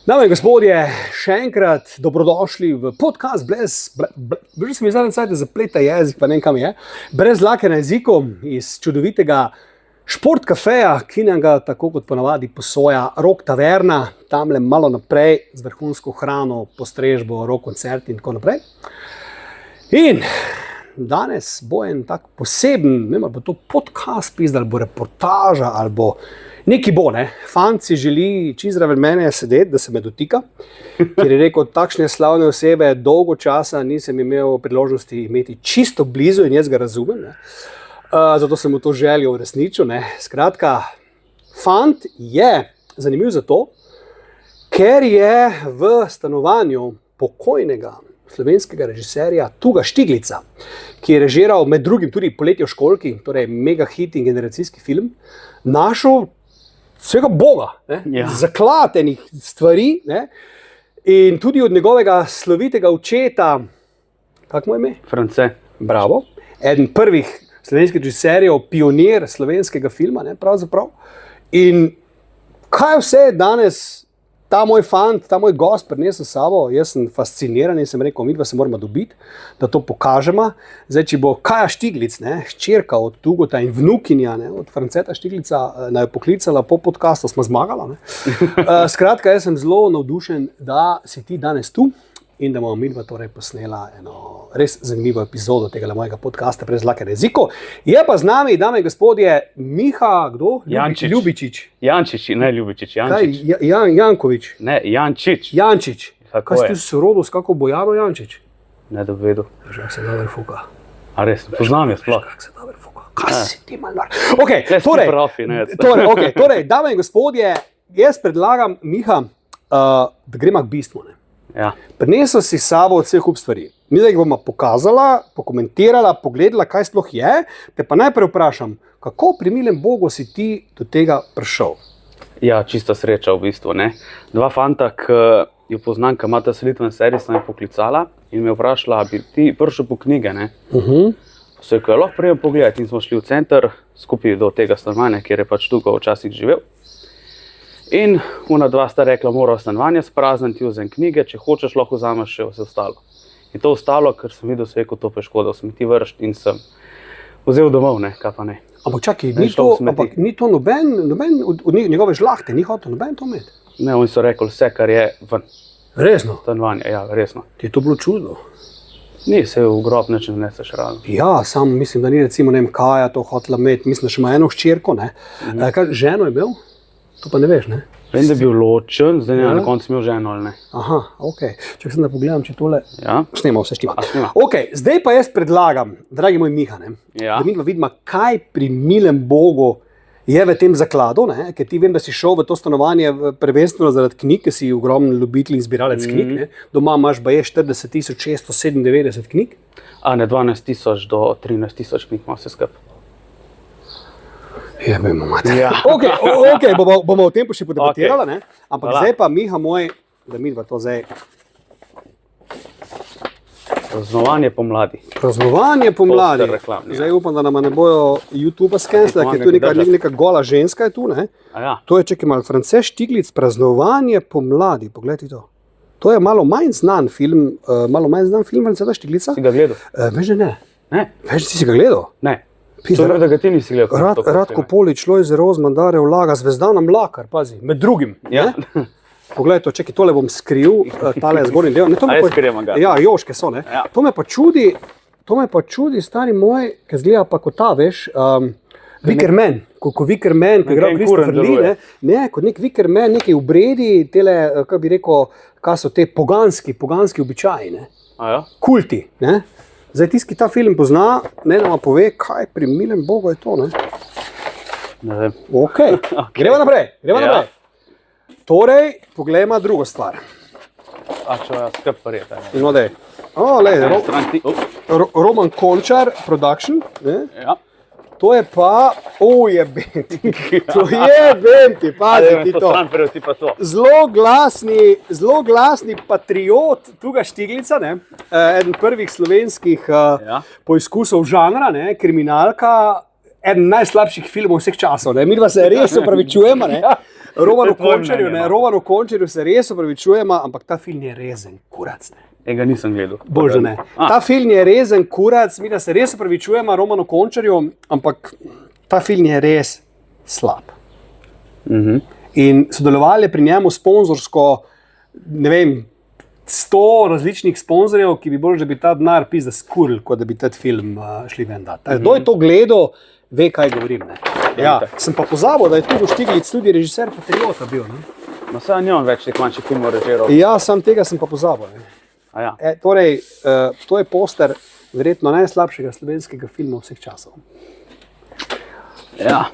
Dame in gospodje, še enkrat dobrodošli v podcast Že se mi zadnji cajt zapleta jezik, pa ne vem kam je. Brez dlake na jeziku iz čudovitega Šport kafeja, ki nam ga tako kot ponavadi posoja Rok taverna, tamle malo naprej z vrhunsko hrano, postrežbo, rock koncert in tako naprej. In danes bo en tak poseben, ne vem, ali bo to podcast pizda, ali bo reportaža, ali bo neki bo, ne. Fant si želi čisto zraven mene sedeti, da se me dotika, ker je rekel, takšne slavne osebe dolgo časa nisem imel priložnosti imeti čisto blizu in jaz ga razumem, ne. Zato sem mu to željo uresničil, ne. Skratka, fant je zanimiv zato, ker je v stanovanju pokojnega slovenskega režiserja Tuga Štiglica, ki je režiral med drugim tudi Poletje v školjki, torej mega hit in generacijski film, našel vsega Boga, ne? Ja. Zaklad enih stvari, ne? In tudi od njegovega slovitega očeta, kako mu je ime? France. Bravo. Eden prvih slovenskih režiserjev, pionir slovenskega filma, ne? Pravzaprav. In kaj vse je danes ta moj fant, ta moj gost prinesel s sabo, jaz sem fasciniran in sem rekel, midva se moramo dobiti, da to pokažemo. Zdaj, če bo Kaja Štiglic, ne, hčerka od Tugota in vnukinja, ne, od Franceta Štiglica, naj jo poklicala po podcastu, smo zmagala. Ne. Skratka, jaz sem zelo navdušen, da si ti danes tu in da bomo midva torej posnela eno res zanimivo epizodo tega mojega podcasta Brez dlake na jeziku. Je pa z nami, dame in gospodje, Miha, kdo? Jančič. Ljubičič. Jančič, ne Ljubičič, Jančič. Kaj? Jankovič. Ne, Jančič. Jančič. Tako kaj je. si se rodil s kako Bojano Jančič? Ne dovedu. Že se dobro fuka. A res, poznam jaz sploh. Kako se dobro fuka. Kaj si ti malvar? Okay, Tle si profi, ne. torej, dame in gospodje, jaz predlagam, Miha, da gremo k bistvu, ne. Ja. Prinesel si s sabo vseh kup stvari. Mi da jih bomo pokazala, pokomentirala, pogledala, kaj sploh je. Te pa najprej vprašam, kako pri milem Bogu si ti do tega prišel? Ja, čista sreča v bistvu, ne. Dva fanta, ki jo poznam, ki imata selitvene serije, sta me poklicala in me vprašala, bi ti prišel po knjige, ne. Se je lahko prijem pogledati in smo šli v center skupaj do tega stanovanja, kjer je pač Tugo včasih živel. In ona dva sta rekla, mora stanovanje sprazniti, vzem knjige, če hočeš, lahko vzameš še vse ostalo. In to ostalo, ker sem videl, se je kot to škoda v smeti vršt in sem vzel domov, ne, kaj pa ne. Ampak čakaj, ni to noben od njegove žlahte, ni hotel noben to imeti? Ne, oni so rekli vse, kar je ven. Resno? Stanovanje, ja, resno. Ti je to bilo čudno? Ni, se v grob neč ne neseš realno. Ja, sam mislim, da ni recimo, ne vem, Kaja to hotela imeti, mislim, da še ima eno hčerko, ne. Kaj ženo je imel? To pa ne veš, ne? Vem, da je bil ločen, zdaj ne, na koncu imel ženo ali ne. Aha, okej. Čakaj sem da pogledam, če tole Ja. snema, vse štima. Snema. Okej, zdaj pa jaz predlagam, dragi moj Miha, ne, Ja. da midva vidimo, kaj pri milem Bogu je v tem zakladu, ne, ker ti vem, da si šel v to stanovanje prvenstveno zaradi knjig, ker si ogromen ljubitelj in zbiralec knjig, ne. Doma imaš baje 40,697 knjig. A ne, 12,000 do 13,000 knjig ima vse skupaj. Jebemo mater. Ja. Okej, bomo o tem pa še podebatirala, ne? Ampak Hvala. zdaj pa, Miha moj, da midva to zdaj. Praznovanje pomladi. Praznovanje pomladi. Poster reklam, ja. Zdaj upam, da nam ne bojo YouTube skenslali, ker tu je neka gola ženska je tu, ne? A ja. To je, čekaj malo, France Štiglic, Praznovanje pomladi, poglejte to. To je malo manj znan film Franceta Štiglica. Si ga gledal? Veš, da ne. Ne? Veš, da si ga gledal? Ne. Pizda, To je, da ga ti nisi gledal. Radko Polič, Lojze Rozman, Darja Vlaga, Zvezdana Mlakar, pazi, med drugim. Ja. Ne? Poglej to, čekaj, tole bom skril, tale zgornji del. Ne, to me A res skrijemo ga? Ja, joške so, ne. Ja. To me pa čudi, stari moj, ki zgleda pa kot ta, veš, Vikerman, kot Vikerman, ki igra Christopher Lee, ne, kot nek Vikerman, neki obredi, tele, kako bi rekel, kaj so te poganski običaji, ne. A ja? Kulti, ne. Zdaj, tisti, ki ta film pozna, ne nama pove, kaj pri milem Bogu je to, ne. Ne vem. Okej, gremo naprej. Ja. Torej, poglejmo drugo stvar. A če ja skupaj prijeta. Izmo dej. Roman Končar Production, ne. Ja. To je pa, jebenti, pazi ti to. Ti pa to. Zelo glasni patriot Tuga Štiglica, ne. Eden prvih slovenskih poizkusov žanra, ne, kriminalka, eden najslabših filmov vseh časov, ne. Midva se res opravičujemo, ne. Romanu Končarju se res opravičujemo, ampak ta film je rezen kurac. Ne. Ega nisem gledal. Bože ne. Ta film je rezen kurac, mi da se res opravičujemo Romanu Končarju, ampak ta film je res slab. In sodelovali pri njemu sponzorsko, ne vem, 100 različnih sponzorjev, ki bi bolj, da bi ta denar pizda skuril, kot da bi ta film šli ven dati. Kdo je to gledal, ve, kaj govorim. Ne? Ja, sem pa pozabil, da je tu Štiglic tudi režiser Patriota bil. Ne? No, saj on več teh manjših filmov režiral. Ja, sam tega sem pa pozabil. Ne? Ja. Torej, to je poster verjetno najslabšega slovenskega filma vseh časov. Ja,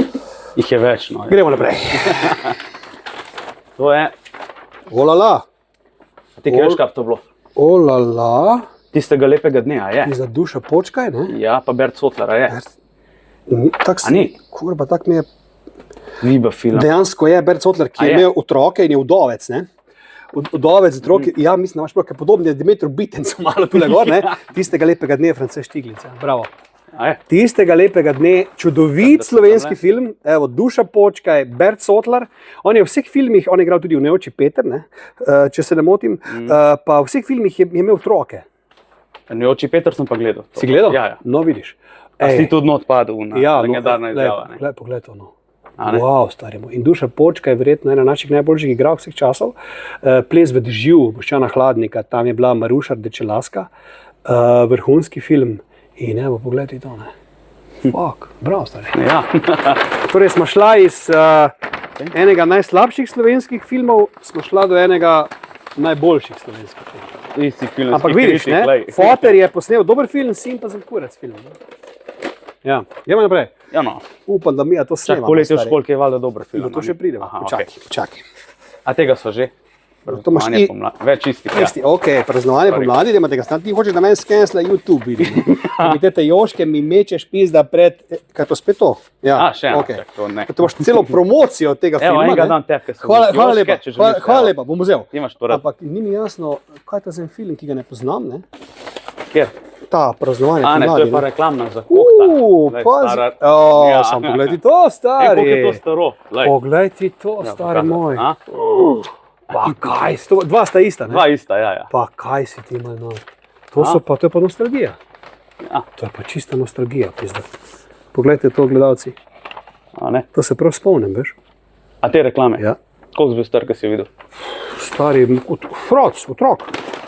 jih je več. No. Gremo naprej. To je... Olala. Ti kaj veš, kaj to bilo? Olala. Tistega lepega dne, a je? Ti za Duša Počkaj, ne? Ja, pa Bert Sotler, a je? A ni? Kurba, tak mi je... Viba film. Dejansko je Bert Sotler, ki je imel otroke in je vdovec, ne? Vdovec, otroke, ja, mislim, da imaš prav, kaj podobno je Dimitru Bitencu malo tule gor, ne? Tistega lepega dne, France Štiglic, bravo. Tistega lepega dne, čudovit slovenski film, evo, Duša Počkaj, Bert Sotler, on je v vseh filmih, on je igral tudi v Neoči Peter, ne? Če se ne motim, pa v vseh filmih je imel otroke. Neoči Peter sem pa gledal. Si gledal? Ja, ja. No, vidiš. A si tudi not padel na legendarna izjava, ne? Poglej to, no. Wow, starimo. In Duša Počkaj je verjetno ena naših najboljših igralk vseh časov. Ples v dežju Boštjana Hladnika, tam je bila Maruša Rdečelaska, vrhunski film. In evo, pogledaj to, ne. Fuck, bravo, stari. Ja. Torej smo šla iz enega najslabših slovenskih filmov, smo šla do enega najboljših slovenskih filmov. Ampak vidiš, ne, Foter je posnel dober film, Sin pa za kurac film. Ja, gremo naprej. Ja, no. Upam, da mi to snemamo. Poletje v školki je valjda dober film. To še pridemo. Počakaj. A tega so že? Praznovanje pomladi. Več istih. Ok, praznovanje pomladi, da ima tega snad. Ti hočeš, da meni skensla YouTube vidim. Mi te joške mi mečeš pizda pred... Kaj to spet to? Ja, še eno. To imaš celo promocijo tega filma. Evo, enega dan tebe, ker Hvala lepa, bom vzel. Imaš to rad. Ampak ni mi jasno, kaj je to za en film, ki ga ne poznam, ne? Kjer? Ta praznovanje pomladi. To je pa reklamna za kokta. Pazi. Sam pogledaj to, stari. Koliko je to staro? Poglej ti to, stari moj. Pa kaj, dva sta ista, ne? Dva ista, ja. Pa kaj si ti imel, no? To je pa nostalgija. Ja. To je pa čista nostalgija, pizda. Poglejte to, gledalci. To se prav spomnim, veš? A te reklame? Ja. Koliko zvestarka si videl? Stari, otrok.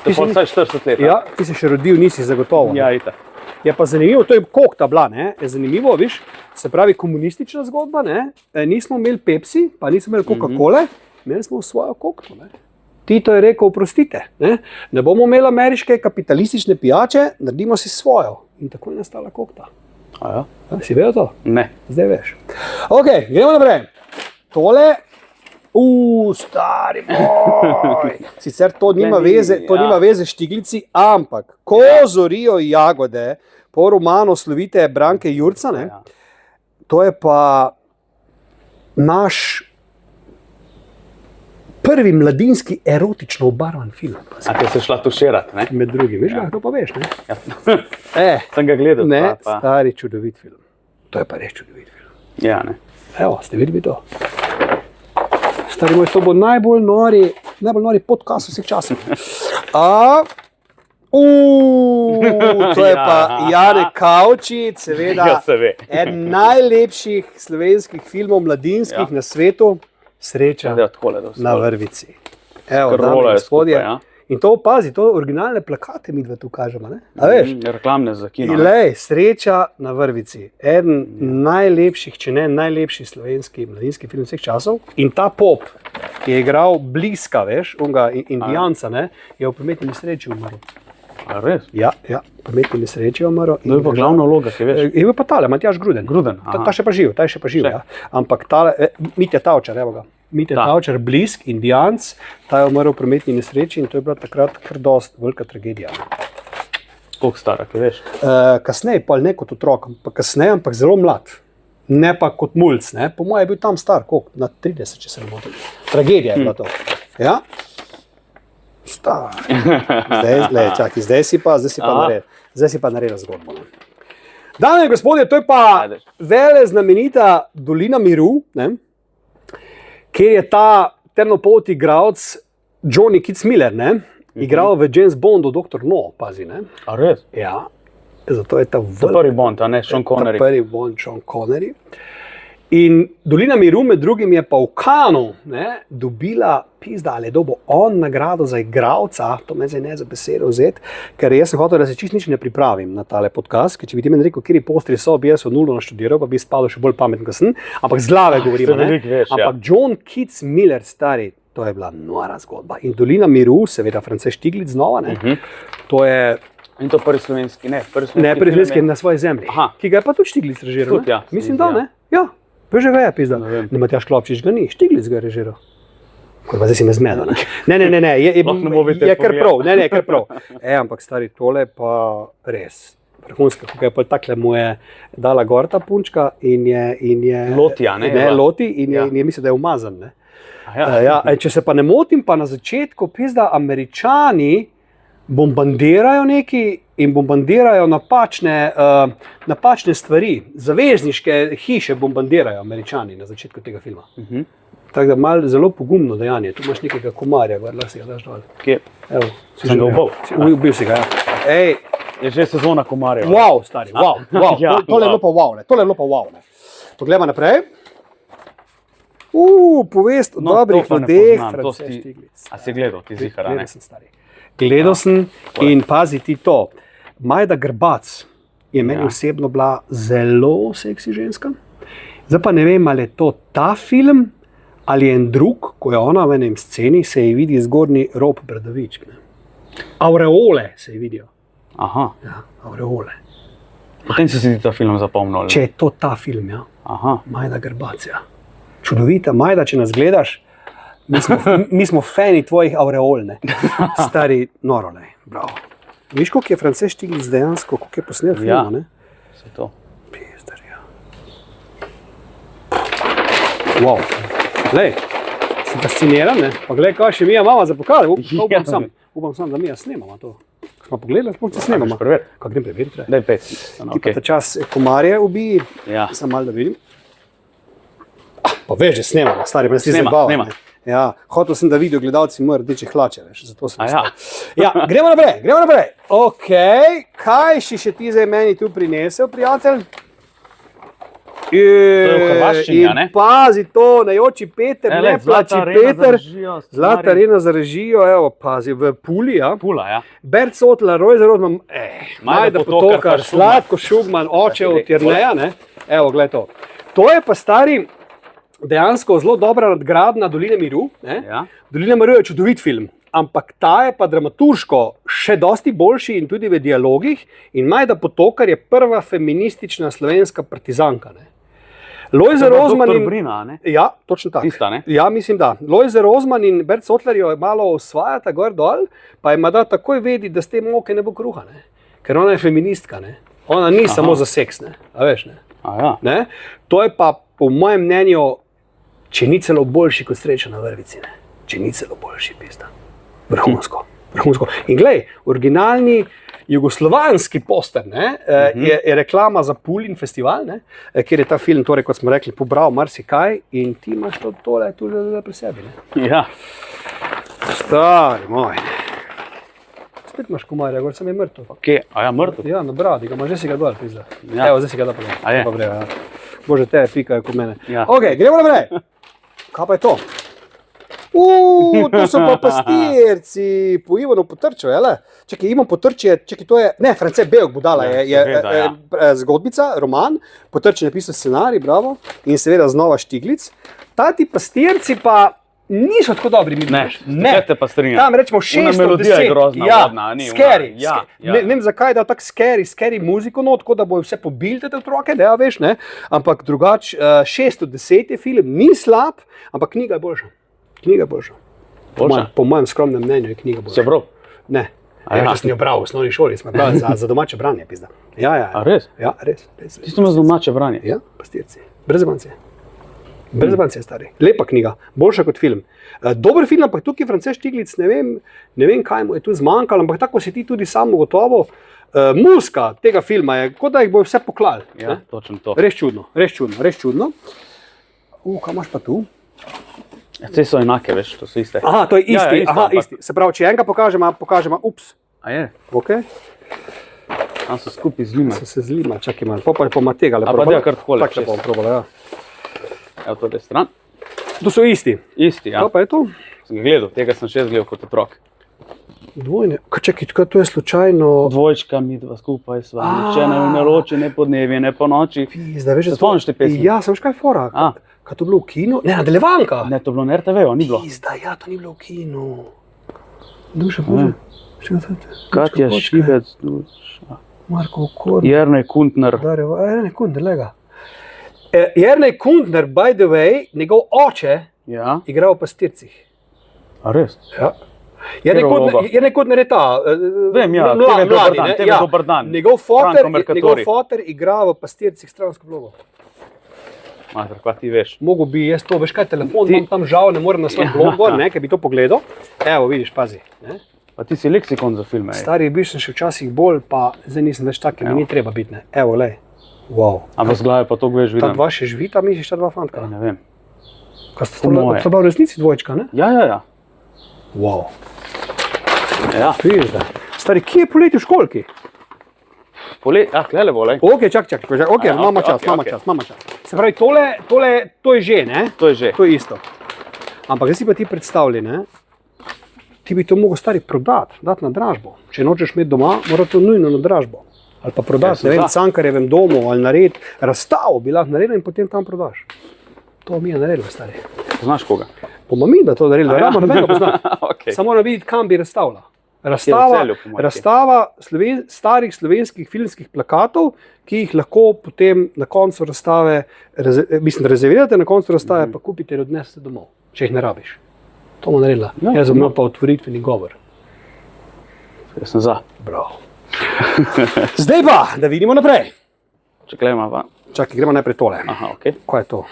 To je pa vsaj 40 let. Ja, ti si še rodil, nisi zagotovo. Ja, ita. Je pa zanimivo, to je kokta bila, ne? Je zanimivo, viš, se pravi komunistična zgodba, ne? Nismo imeli Pepsi, pa nismo imeli Coca-Cole, imeli smo svojo kokto, ne? Tito je rekel, oprostite, ne bomo imeli ameriške kapitalistične pijače, naredimo si svojo. In tako je nastala kokta. A ja? Si vedel to? Ne. Zdaj veš. Ok, gremo naprej. Tole, stari moj. Sicer to nima veze Štiglici, ampak ko zorijo jagode po romanu slovite Branke Jurca, ne, to je pa naš prvi mladinski erotično obarvan film. A te se šla tuširati, ne? Med drugim, veš, to pa veš, ne? Sem ga gledal. Ne, stari čudovit film. To je pa res čudovit film. Ja, ne. Evo, ste videli to? Stari moj, to bo najbolj nori podcast vseh časov. To je pa Jane Kavčič, seveda, eden najlepših slovenskih filmov mladinskih na svetu. Sreča na vrvici. Evo, dame in gospodje. In to opazi, to originalne plakate mi dva tu kažemo, ne? A veš? Reklamne za kino. Lej, Sreča na vrvici. Eden najlepših, če ne najlepši slovenski mladinski film vseh časov. In ta pop, ki je igral Bliska, veš, onga indijanca, ne, je v prometni nesreči umrl. A res? Ja, v prometni nesreči je umrl. To je pa glavna vloga, ki veš. Je pa tale, Matjaž Gruden. Ta še pa živ, ja. Ampak tale, Mitja Tavčar, evo ga. Mitja Tavčar, Blisk, indijanc, ta je umrl v prometni nesreči in to je bila takrat kar dost velika tragedija. Koliko stara, ki veš? Kasneje, pa ne kot otrok, ampak zelo mlad. Ne pa kot mulc, ne. Po moje je bil tam star, koliko? Na 30, če se ne motim. Tragedija je bila to. Ja? Star. Zdaj si pa naredil zgodbo. Dame in gospodje, to je pa vele znamenita Dolina miru, ne? kjer je ta temnopolti igralec Johnny Kitzmiller, igral v James Bondu, Dr. No, pazi. Ne? A res? Ja, zato je ta To je prvi Bond, a ne Sean Connery. Prvi Bond, Sean Connery. In Dolina miru med drugim je pa v Kanu dobila, ali je dobil on nagrado za igralca, to me zdaj ne za besedo vzeti, ker jaz sem hotel, da se čisto nič ne pripravim na tale podcast, ker če bi ti meni rekel, kjer postri so, bi jaz nulo naštudiral, pa bi spadal še bolj pameten, kot sem, ampak z glave govorimo. Ampak John Kitzmiller, stari, to je bila nora zgodba. In Dolina miru, seveda Frances Stiglitz znova, to je... In to prvi slovenski, prvi slovenski na svoji zemlji, ki ga je pa tudi Stiglitz režiral. Ja, mislim, da ne? Ja. Že ga je pisal. Ne, Matjaž Klopčič ga ni, Stiglitz ga je režiral. Zdaj si me zmedel. Ne, je kar prav. Ne, kar prav. Ampak stari, tole pa res. Vrhunska, kako je pa takle mu je dala gor ta punčka in je... Loti, a ne? Ne, loti in je mislil, da je umazan. Če se pa ne motim, pa na začetku pizda Američani bombardirajo neki in bombardirajo napačne stvari. Zavezniške hiše bombardirajo Američani na začetku tega filma. Tako da malo zelo pogumno dejanje. Tu imaš nekega komarja, lahko si ga daš dol. Kje? Evo, sem ga ubil. Ubil si ga, ja. Ej, je že sezona komarjev. Wow, stari, wow. Tole je bilo pa wow. Poglejmo naprej. Povest o dobrih ljudeh. A si gledal, ti zihar, ne? Gledal sem, stari. Gledal sem in pazi ti to. Majda Grbac je meni osebno bila zelo seksi ženska. Zdaj pa ne vem, ali je to ta film, ali je en drug, ko je ona v enem sceni, se ji vidi zgornji rob bradavičk. Aureole se ji vidijo. Aha. Ja, aureole. Potem si ti ta film zapomnil. Če je to ta film, ja. Aha. Majda Grbac, ja. Čudovita, Majda, če nas gledaš, mi smo fani tvojih aureol, ne. Stari, noro, ne. Bravo. Viš, koliko je Frances Stiglitz dejansko, koliko je posnel filma, ne? Ja, se to. Pizdar, ja. Wow. Glej, sem fasciniran, ne? Pa glej, kaj še mi imamo za pokazati. Upam sam, da mi snemamo to. Ko smo pogledali, smo se snemamo. Kaj grem preveriti? Daj 5. Ti pa ta čas komarje ubiji, sem malo da vidim. Pa veš, že snemamo, stari, pa ne si zabavamo. Ja, hotel sem, da vidijo gledalci moje rdeče hlače, veš, zato sem ostal. Ja, gremo naprej. Ok, kaj si še ti zdaj meni tu prinesel, prijatelj? To je v Hrvaščini, ne? Pazi to, najoči Peter, ne plači Peter. Zlata arena za režijo, evo, pazi, v Puli, ja. Pula, ja. Bert Sotlar, Rojza Rodman, Majda Potokar, Slatko Šugman, oče od Jerneja, ne? Evo, gled to. To je pa stari, dejansko zelo dobra nadgradna Doline miru. Ja. Dolina miru je čudovit film, ampak ta je pa dramaturško še dosti boljši in tudi v dialogih. In Majda Potokar je prva feministična slovenska partizanka. Lojze Rozman in... Brina, ne? Ja, točno tako. Tista, ne? Ja, mislim, da. Lojze Rozman in Bert Sotlar jo malo osvajata gor dol, pa ima da takoj vedi, da s te moke ne bo kruha, ne? Ker ona je feministka, ne? Ona ni samo za seks, ne? A veš, ne? Ne? To je pa, po mojem mnenju, če ni celo boljši kot Sreča na vrvici, ne? Če ni celo boljši, pizda. Vrhunsko. In glej, originalni jugoslovanski poster, ne, je reklama za Pulin festival, ne, kjer je ta film, torej, kot smo rekli, pobral marsikaj in ti imaš tole tu pri sebi. Ne. Ja. Stari moj. Spet imaš komarja, gor sem je mrtev. Okay. A ja, mrtev? Ja, na bradi ga imaš, že si ga dol, pizda. Ja. Evo, zdaj si ga da pogledaj. A je? Dobre, ja. Bože, te pikajo kot mene. Ja. Ok, gremo naprej. Kaj pa je to? To so pa pastirci po Ivanu Potrču, jele? Čekaj, Ivan Potrč je, to je, ne, France Beog Budala je zgodbica, roman, Potrč je napisal scenarij, bravo, in seveda znova Stiglitz. Tati pastirci pa niso tako dobri, mi ne, te pa strinjam. Tam rečemo 6 od 10. Melodija je grozna, vodna, ni scary. Ja. Ne vem, zakaj da tako scary muziko not, tako da bojo vse pobili te otroke, ne, veš, ne, ampak drugače 6 od 10 je film, ni slab, ampak knjiga je boljša. Po mojem skromnem mnenju je knjiga boljša. Si jo bral? Ne. Jaz sem jo bral v osnovni šoli, smo brali za domače branje, pizda. Ja. A res? Ja, res. Tisto ima za domače branje? Ja, pastirci. Brez bancije, stari. Lepa knjiga, boljša kot film. Dober film, ampak tukaj Frances Stiglitz, ne vem, kaj mu je tu zmanjkalo, ampak tako si ti tudi sam ugotovil. Muzika tega filma je, kot da jih bojo vse poklali. Ja, točno to. Res čudno. Kaj imaš pa tu? Vse so enake, veš, to so iste. Aha, to je isti. Ja, ja, isto, Aha, ampak- isti. Se pravi, če enega pokažemo, ups. A je? Okay. Tam so skupaj z njima. So se zlima, čakaj malo. Pa je pomategala. A pa daj kar takole Tako čez. bom probala, ja. Evo, to je stran. To so isti. Isti, ja. Kaj pa je to? Sem ga gledal, tega sem še gledal kot otrok. Dvojne. Čakaj, to je slučajno... Dvojčka, mi dva skupaj sva, A. nihče ne loči, ne po dnevi, ne po noči. Zdaj, veš, Se spomniš te pesmi? Ja, sem škaj fora. A. Kaj to bilo v kinu? Ne, nadaljevanka. Ne, to je bilo na RTV-u, ni bilo. Zdaj, ja, to ni bilo v kinu. Duša, bože. Katja Šivec, Duša. Marko Okor. Jernej Kuntner. Jernej Kuntner, lega. Jernej Kuntner, by the way, njegov oče Ja, igra v Pastircih. a res? Ja. Jernej Kuntner je ta. Vem, ja, TV Dober dan, TV Dober dan. Njegov Franko Mercatori. foter igra v Pastircih stransko vlogo. Mater, kva ti veš? Mogo bi jaz to, veš kaj, telefon Ti- imam tam žal, ne morem na svoj blog gor, ne, ker bi to pogledal. Evo, vidiš, pazi. Ne. Pa ti si leksikon za filme. ej. Stari bil sem še včasih bolj, pa zdaj nisem več tak, mi ni treba biti, ne. Evo, lej. Wow. Ampak z glave pa to veš, Ta vidim. dva še živita, misliš, ta dva fantka? Ne vem. Kaj sta Po moje. sta bila v resnici dvojčka, ne? Ja, ja, ja. Wow. Ja, Vidiš, da. Stari, kje je poleti v školki? klele bo, lej. Ok, čak, ok, Ja, imamo čas, okej, imamo okej. čas, imamo čas. Se pravi, to je že, ne? To je že. To je isto. Ampak zdaj si pa ti predstavljaj, ne? Ti bi to mogel stari prodati, dati na dražbo. Če nočeš imeti doma, mora to nujno na dražbo. Ali pa prodati, Ja, ne vem, za. Cankarjevem domu ali narediti razstavo, bi lahko naredil in potem tam prodaš. To mi je naredil, stari. Znaš koga? Bomo mi, da to naredili, da ja. ramo nobenega pozna. Okay. Samo mora videti, kam bi razstavila. Kje v Razstava, Celju, po mojem, razstava starih slovenskih filmskih plakatov, ki jih lahko potem na koncu razstave, rezervirate, na koncu razstave pa kupite in odnesete domov, če jih ne rabiš. To bomo naredila. Ja, Jaz bom imel pa otvoritveni govor. Jaz sem za. Bravo. Zdaj pa, da vidimo naprej. Če klema pa. Čakaj, gremo najprej tole. Aha, ok. Kaj je to?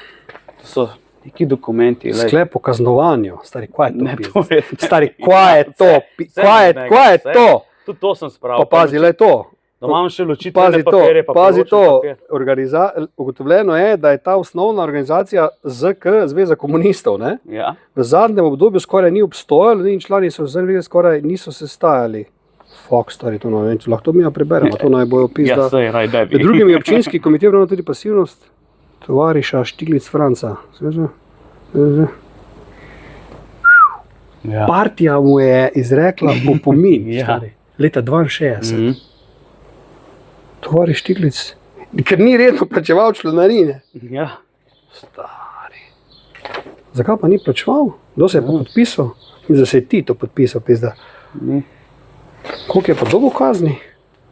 To so neki dokumenti, lej. Sklep o kaznovanju. Stari, kaj je to? Ne, pizda? to je... Stari, kaj je to? Vse Kaj je vse. to? Tudi to sem spravil. Pa pazi, le to. Da imam še ločitvene Pazi to, papirje, pa pazi poročni to. Ugotovljeno je, da je ta osnovna organizacija ZK, Zveza komunistov, ne? Ja. V zadnjem obdobju skoraj ni obstojala, in člani so zveze skoraj niso sestajali. Fok, stari, to ne vem, če lahko to mi preberemo, to naj bojo Ja, pizda. sej, raj, da bi. Med drugim je občinski komitej obravnaval tudi pasivnost tovariša Štiglic Franca. Sveze? Ja. Partija mu je izrekla opomin, Ja. stari, leta 62. Mhm. Tovariš Štiglic, ker ni redno plačeval članarine. Ja. Stari. Zakaj pa ni plačeval? Kdo se je pa podpisal? In da se je ti to podpisal, pizda. Ni. Koliko je pa dobo kazni?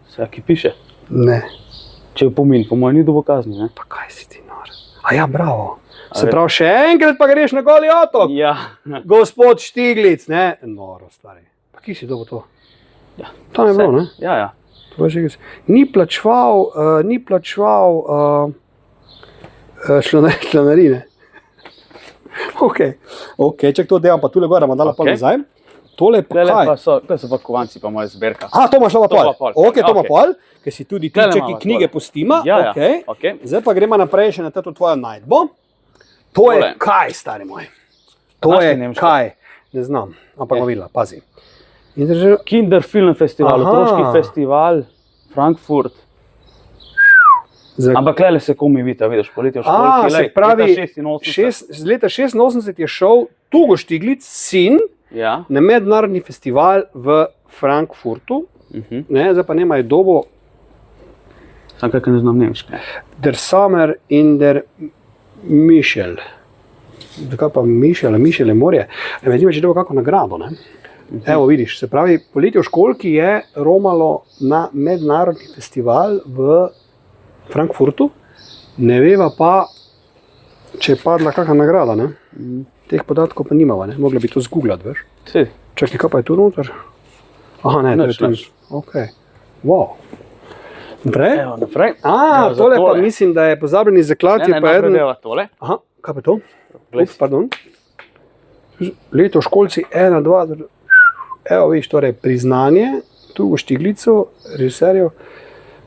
Vsaki piše. Ne. Če je pomin, po mojem ni dobo kazni, ne? Pa kaj si ti nor? A ja, bravo. Se veš. pravi, še enkrat pa greš na Goli otok. Ja. Gospod Štiglic, ne? Noro, stari. Pa kje si dobo to? Ja. To je bilo, ne? Ja, ja. To je že- Ni plačeval članarine. Ok, čak to delam, pa tule gor, bomo dala pa Okej. nazaj. Tole pa Klele kaj? pa so pa kovanci, pa moja zberka. A, to imaš pa To pol. pa pol. Ok, to ima Okej. pol, ker si tudi ti, Tule če imamo knjige tole. pustima. Ja, ja. Okay. Okej. Zdaj pa gremo naprej še na to tvojo najdbo. To je Tole. kaj, stari moj? To Znaš je ti nemško? kaj? Ne znam, ampak Je. bom videla, pazi. In drži, Kinder Film Festival, Aha. otroški festival, Frankfurt. za, Ampak klele se komi vidi, vidiš, poletje v a, školki, se lej, pravi, leta 86. z leta 86 je šel Tugo Štiglic, sin, Ja. na mednarodni festival v Frankfurtu, ne, zdaj pa nemajo dobo Sam kakor ne znam nemško. Der Sommer in der Mišel. Zakaj pa Mišel? Mišel je morje. Me zanima, če dobo kako nagrado, ne? Evo vidiš, se pravi, poletje v školki je romalo na mednarodni festival v Frankfurtu, ne veva pa, če je padla kakšna nagrada, ne? Teh podatkov pa nimava, ne? Mogla bi to zgooglati, veš? Si, Čakaj, kaj pa je tu noter? Aha, ne, to je Nič, tu. nič. Ok, wow. Naprej? evo naprej. A, Evo, za tole pa mislim, da je pozabljeni zaklad, je pa najprej eden. deva tole. Aha, kaj pa je to? Glej Ups, pardon. Leto školci 1, 2, evo vidiš, torej priznanje Tugo Štiglicu, režiserju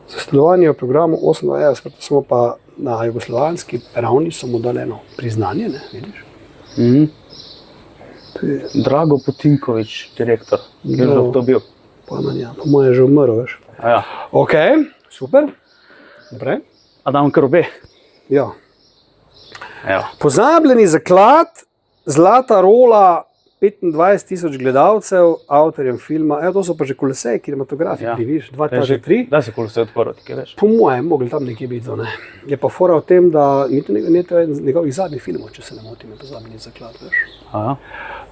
za sodelovanje v programu 28, smo pa na jugoslovanski ravni so mu dali eno priznanje, ne, vidiš? Drago Potinković, direktor. Je že to bil? Pojma, po mojem je že umrl, veš. Ja. Ok, super. Naprej. Adam Krobe. Ja. Ja. Pozabljeni zaklad, Zlata rola, 25,000 gledalcev, avtorjem filma. Evo, to so pa že Kolosej, kinematografiji, Ja. vidiš, 2003. Da se Kolosej odprl, ti kaj veš? Po mojem, mogli tam nekje biti. Ne? Je pa fora v tem, da ni to eden njegovih zadnjih filmov, če se ne motim, je pozabljeni zaklad. Veš. Aha.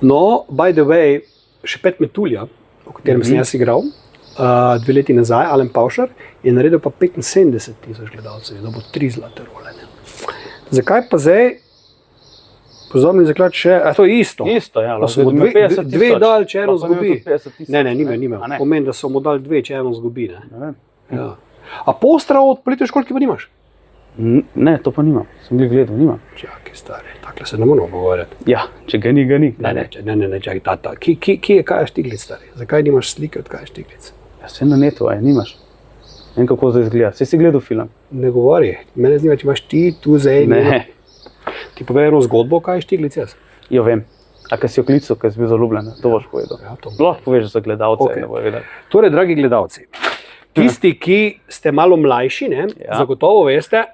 No, by the way, še Pet Metulja, o katerem sem jaz igral, 2 leti nazaj, Alen Pavšar, je naredil pa 75,000 gledalcev, je dobil 3 zlate role. Ne. Zakaj pa zdaj, pozorni zaklad še, to je isto. Isto, ja. Pa so mu dve dali, če eno zgubi. Ne, nima. A ne? Pomeni, da so mu dali 2, če eno zgubi. Ne. Ne vem. Ja. A postra od politične školke pa nimaš? Ne, to pa nimam. Sem bil gledal, nimam. Čakaj, stari, takle se ne moramo pogovarjati. Ja, če ga ni, ga ni. Ne, čakaj, tata. Kje je Kaja Štiglic, stari? Zakaj nimaš slike od Kaja Štiglic? Ja, vse na netu, aj nimaš. Ne vem, kako zdaj izgleda. Saj si gledal film? Ne govori. Mene zanima, če imaš ti tu zdaj. Ne. Ti povej eno zgodbo o Kaji Štiglic jaz. Jo, vem. A kaj si jo klical, kaj si bil zaljubljen, to boš povedal. Ja, to. Lahko poveš za gledalce, Ok. ne bojo vedeli. Torej, dragi gledalci, tisti, ki ste malo mlajši, ne, Ja. zagotovo veste,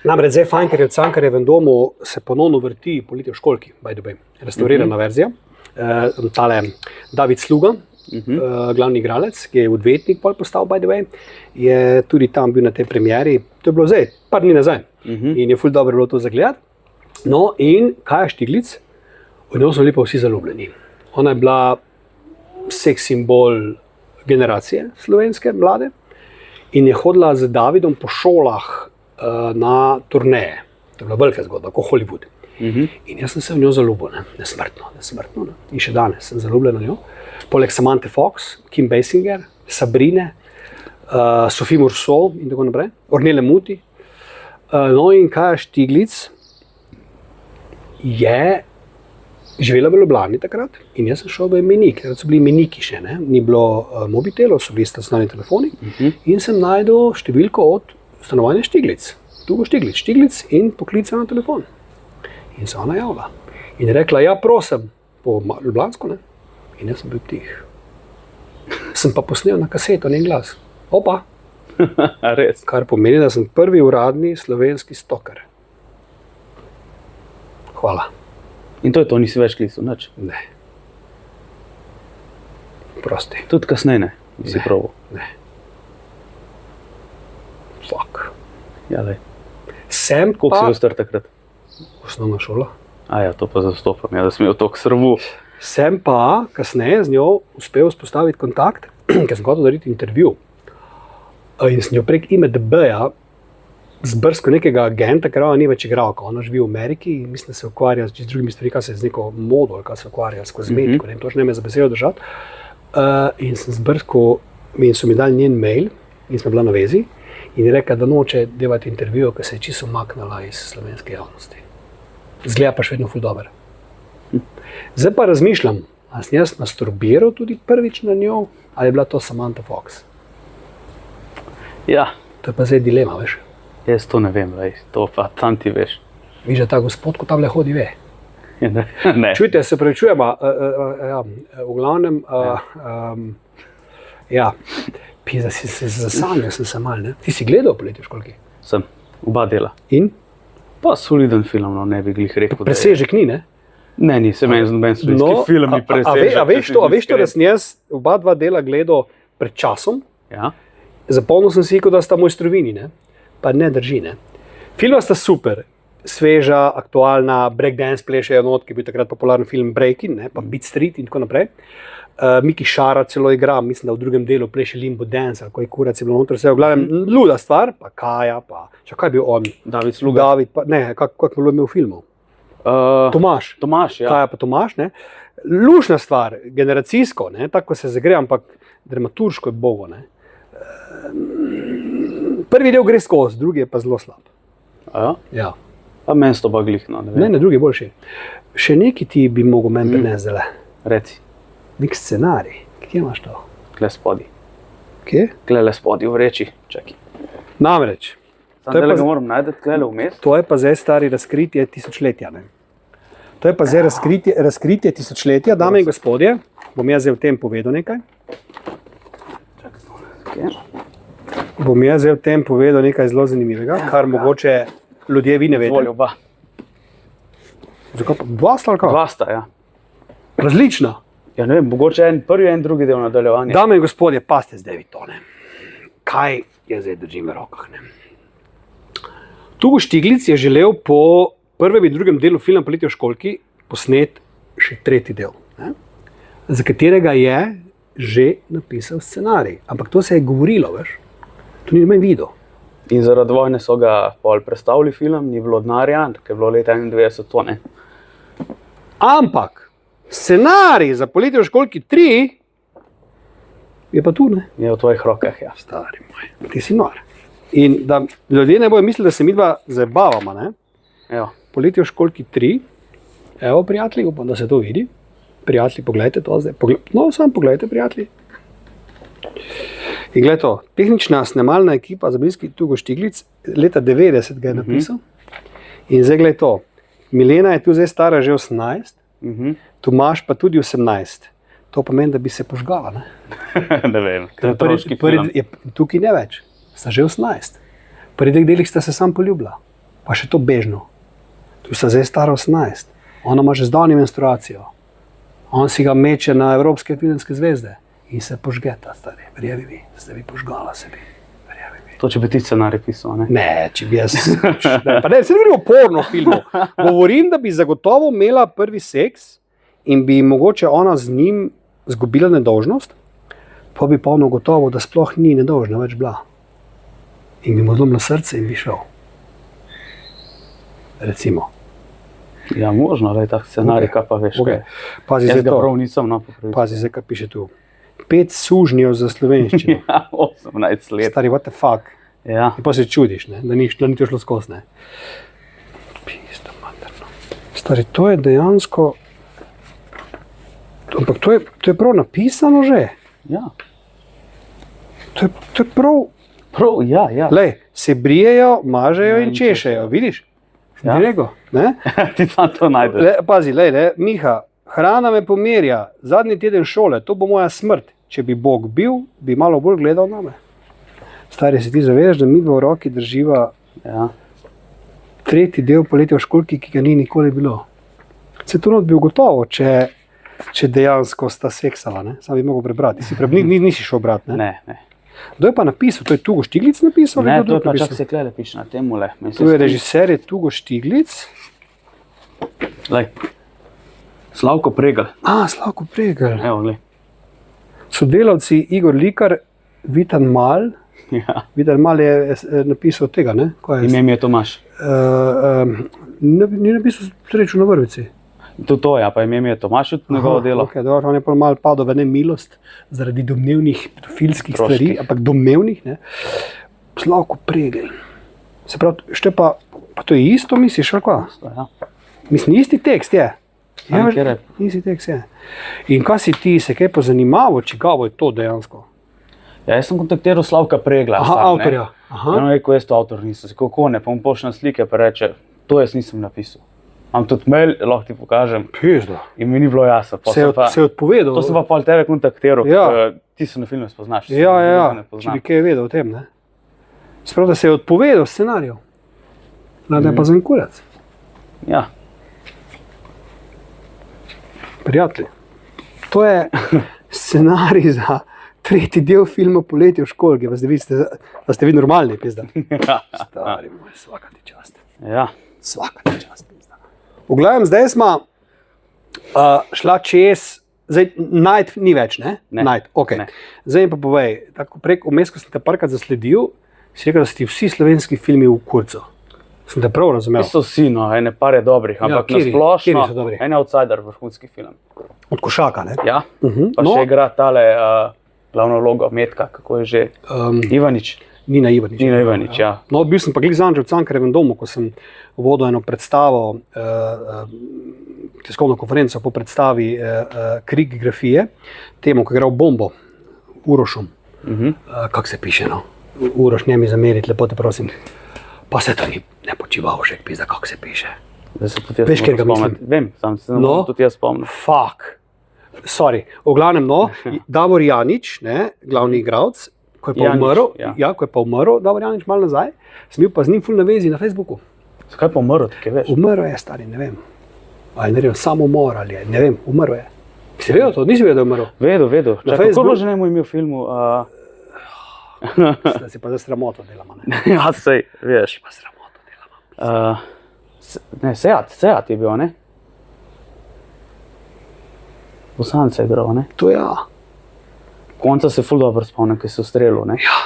namreč zdaj fajn, ker je v Cankarjevem domu se ponovno vrti Poletje v školki, by the way, restaurirana verzija. Tale David Sluga, glavni igralec, ki je odvetnik pol postal, by the way, je tudi tam bil na tej premieri. To je bilo zdaj, par dni nazaj. In je ful dobro bilo to zagledati. No, in Kaja Štiglic, v njo so bili pa vsi zaljubljeni. Ona je bila seks simbol generacije slovenske mlade in je hodila z Davidom po šolah na turneje. To je bila velika zgodba, kot Hollywood. In jaz sem se v njo zaljubil, nesmrtno. Ne. In še danes sem zaljubljen v njo. Poleg Samanthe Fox, Kim Basinger, Sabrine, Sophie Marceau in tako naprej, Ornelle Muti. No in Kaja Štiglic je živela v Ljubljani takrat in jaz sem šel v imenik, ker so bili imeniki še, ne? Ni bilo mobitelov, so bili stacionarni telefoni in sem najdel številko od stanovanja Štiglic, Tugo Štiglic, Štiglic in poklical na telefon. In se ona javila in je rekla, ja prosim, po ljubljansko, ne? In jaz sem bil tih. Sem pa posnel na kaseto njen glas. Opa! A res? Kar pomeni, da sem prvi uradni slovenski stoker. Hvala. In to je to, nisi več klical, nič. Ne. Prosti. Tudi kasneje ne, si probal. Ne. Fuck. Ja, lej. Sem Koliko si pa bil star takrat? osnovna šola. A ja, to pa zastopam, ja, da sem imel toliko srvu. Sem pa kasneje z njo uspel vzpostaviti kontakt, ker sem hotel narediti intervju. In sem jo prek IMDb-ja zbrskal nekega agenta, ker ona ni več igralka. Ona živi v Ameriki in mislim, da se ukvarja z drugimi stvarmi, kaj se z neko modo ali kaj se ukvarja s kozmetiko, ne vem, točno ne me za besedo držati. In sem zbrskal, in so mi dali njen mail in smo bila na vezi in je rekla, da noče delati intervjujo, ker se je čisto umaknila iz slovenske javnosti. Zgleda pa še vedno ful dober. Zdaj pa razmišljam, ali sem jaz masturbiral tudi prvič na njo, ali je bila to Samantha Fox. Ja, To je pa zdaj dilema, veš. jaz to ne vem, lej, to pa tam ti veš. Viš, da ta gospod, ko tamle hodi, ve. Ne. Čujte, se pravičujemo, v glavnem, ja, pizda si se zasanjal, sem se mal, ne. Ti si gledal Poletje v školki? Sem, oba dela. In? Pa soliden film, no, ne bi glih rekel, da je. Presežek ni, ne? Ne, ni, se meni noben slovenski film ni presežek. A veš to, da sem jaz oba dva dela gledal pred časom? Ja, Zapomnil sem si, kot da sta mojstrovini, ne? Pa ne drži. Ne? Filma sta super, sveža, aktualna, breakdance plešejo not, ki je bil takrat popularen film Breaking, ne? Pa Beat Street in tako naprej. Miki Šara celo igra, mislim, da v drugem delu pleše Limbo Dance, ali koji kurac je bilo noter, vse v glavnem luda stvar, pa Kaja, pa še kaj je bil on? David Sluga. David, pa ne, kako je bilo imel v filmu? Tomaž. Tomaž, ja. Kaja pa Tomaž, ne? Lušna stvar, generacijsko, ne? Tako se zagre, ampak dramaturško je bogo, ne? Prvi del gre skozi, drugi je pa zelo slab. A ja? Ja. Pa meni sto pa glih, no, ne vem. Ne, drugi je boljši. Še neki ti bi mogel meni prinesti, Reci, nek scenarij. Kje imaš to? kle spodi. Kje? Klele spodi v reči, čakaj. Namreč, Sam je dele pa ga moram najti, klele vmes. to je pa zdaj stari razkritje tisočletja. Ne? To je pa zdaj razkritje tisočletja, dame in gospodje. Bom jaz zdaj o tem povedal nekaj. Zelo zanimivega, kar mogoče ljudje vi ne vedete. Izvoli oba. Zakaj pa? Dva sta ali kaj? Dva sta, ja. Različna. Ja, ne vem, mogoče en prvi, en drugi del nadaljevanja. Dame in gospodje, paste zdaj vi to, ne. Kaj jaz zdaj držim v rokah, ne. Tugo Štiglic je želel po prvem in drugem delu filma Poletje v školjki posnet še tretji del, ne, za katerega je že napisal scenarij. Ampak to se je govorilo, veš. To ni noben videl. In zaradi vojne so ga pol prestavili film, ni bilo denarja, ker je bilo leta 91 to, ne. Ampak scenarij za Poletje v školjki 3 je pa tu, ne. Je v tvojih rokah, ja. Stari moj, ti si nor. In da ljudje ne bojo mislili, da se midva zabavama, ne. Ja. Poletje v školjki 3, evo prijatelji, upam, da se to vidi. Prijatelji, pogledajte to zdaj. No, samo pogledajte, prijatelji. In gled to, tehnična snemalna ekipa za bliski Tugo Štiglic, leta 90 ga je napisal. In zdaj gled to, Milena je tu zdaj stara že 18, Tomaž pa tudi 18. To pomeni, da bi se požgala, ne? Ne vem, ker je otroški film. Tukaj ne več, sta že 18. Pri teh delih sta se sam poljubila, pa še to bežno. Tu sta zdaj stara 18. Ona ima že zdavni menstruacijo. On si ga meče na Evropske filmske zvezde in se požgeta, stari. Verjemi mi, ste bi požgala sebi. Verjemi mi. To, če bi ti scenarij pisal, ne? Ne, če bi jaz... Pa ne, se ne govorim o porno filmu. Govorim, da bi zagotovo imela prvi seks in bi mogoče ona z njim zgubila nedolžnost, pa bi pa ono gotovo, da sploh ni nedolžna več bila. In bi mu zlomila srce in bi šel. Recimo. Ja, možno, da je tak scenarij, kaj pa veš. Okay. Pazi Jaz zdaj ga to. prav nisem, no. Pazi zdaj, kaj piše tu. 5 sužnjev za slovenščino. Ja, 18 let. Stari, what the fuck? Ja. In pa se čudiš, ne? Da ni to šlo skozi, ne? Pista materno. Stari, to je dejansko... Ampak to je prav napisano že. Ja. To je prav... Prav, ja, ja. Lej, se brijejo, mažejo in češejo, vidiš? Ja. Ti rekel, ne? Ti tam to najdeš. Pazi, Miha, hrana me pomerja, zadnji teden šole, to bo moja smrt. Če bi Bog bil, bi malo bolj gledal name. Stari, se ti zavedaš, da mi dva v roki drživa tretji del Poletja v školjki, ki ga ni nikoli bilo. Se to not bi ugotovo, če dejansko sta seksala, ne? Sam bi mogel prebrati. Nisi šel brati, ne? Ne. Kdo je pa napisal? To je Tugo Štiglic napisal? Ne, to je pa čak se klede piše na temule. Tu je režiser je Tugo Štiglic. Lej, Slavko Pregl. Slavko Pregl. Evo, glej. Sodelavci Igor Likar, Vitan Mal. Ja. Vitan Mal je napisal tega, ne? Ime mi je Tomaž. Ni napisal Srečo na vrvici. To ja, pa ime mi je Tomaž od njegovo delo. Okay, dobro, on je pa malo padel v nemilost zaradi domnevnih pedofilskih stvari, ampak domnevnih, ne. Slavko Pregl. Se pravi, pa to je isto, misliš, ali kva? Ja. Mislim, isti tekst je. Ja, isti tekst je. In kaj si ti, se kaj pozanimavo, čigavo je to dejansko? Ja, jaz sem kontaktiral Slavka Pregla. Avtorja. Ja, rekel, jaz to avtor nisem. Kako ne, pa mu pošljem slike, pa reče, to jaz nisem napisal. Imam tudi mail, lahko ti pokažem. Pizda. In mi ni bilo jasno. Se je odpovedal. To sem pa pol tebe kontaktiral, ti se na filmu spoznaš. Ja, če bi kaj vedel o tem, ne. Sprav, da se je odpovedal scenarijev. Da je pa zankurec. Ja. Prijatelji, to je scenarij za tretji del filma Poletje v školjki, da ste vi normalni, pizda. Stari moj, svaka ti čast. Ja. Svaka ti čast, pizda. V glavnem, zdaj smo šla čez, zdaj Night ni več, ne? Night, ok. Ne. Zdaj mi pa povej, tako prek vmes, ko sem te parkrat zasledil, si rekel, da so ti vsi slovenski filmi v kurcu. Sem te prav razumel. So vsi, no, ene par je dobrih, ampak na splošno, en outsider vrhunski film. Od Košaka, ne? Ja, pa še igra tale glavno vlogo, Metka, kako je že, Ivanič. Nina Ivanič, ja. No, bil sem pa glih zanj v Cankarjevem domu, ko sem vodil eno predstavo, tiskovno konferenco po predstavi Krik grafije, temu, ko je igral Bombo, Urošom. Kako se piše, no? Uroš, ne mi zameriti, lepo te prosim. Pa se to ni, ne Počivavšek, pizda, kako se piše. Da se tudi jaz Veš, kjer ga moram mislim? spomniti. Vem, sam se ne No. morem tudi jaz spomniti. Fuck. Sorry. V glavnem, no, Davor Janić, ne, glavni igralec, ko je pa Janić, umrl, ja. ko je pa umrl, Davor Janić malo nazaj, sem bil pa z njim ful na vezi na Facebooku. Zakaj pa umrl, tako veš? Umrl je, stari, ne vem. Ali je naredil samomor ali je, ne vem, umrl je. Si vedel to? Nisi vedel, da je umrl? Vedo. Čakaj, Facebooku- kako že ne mu imel filmu? Da si pa za sramoto delamo, ne? Ja, sej, veš. Pa sramoto delamo. Ne, Seat je bil, ne? Bosanca je igral, ne? To ja. Konca se ful dobro spomnim, ki so strelil, ne? Ja.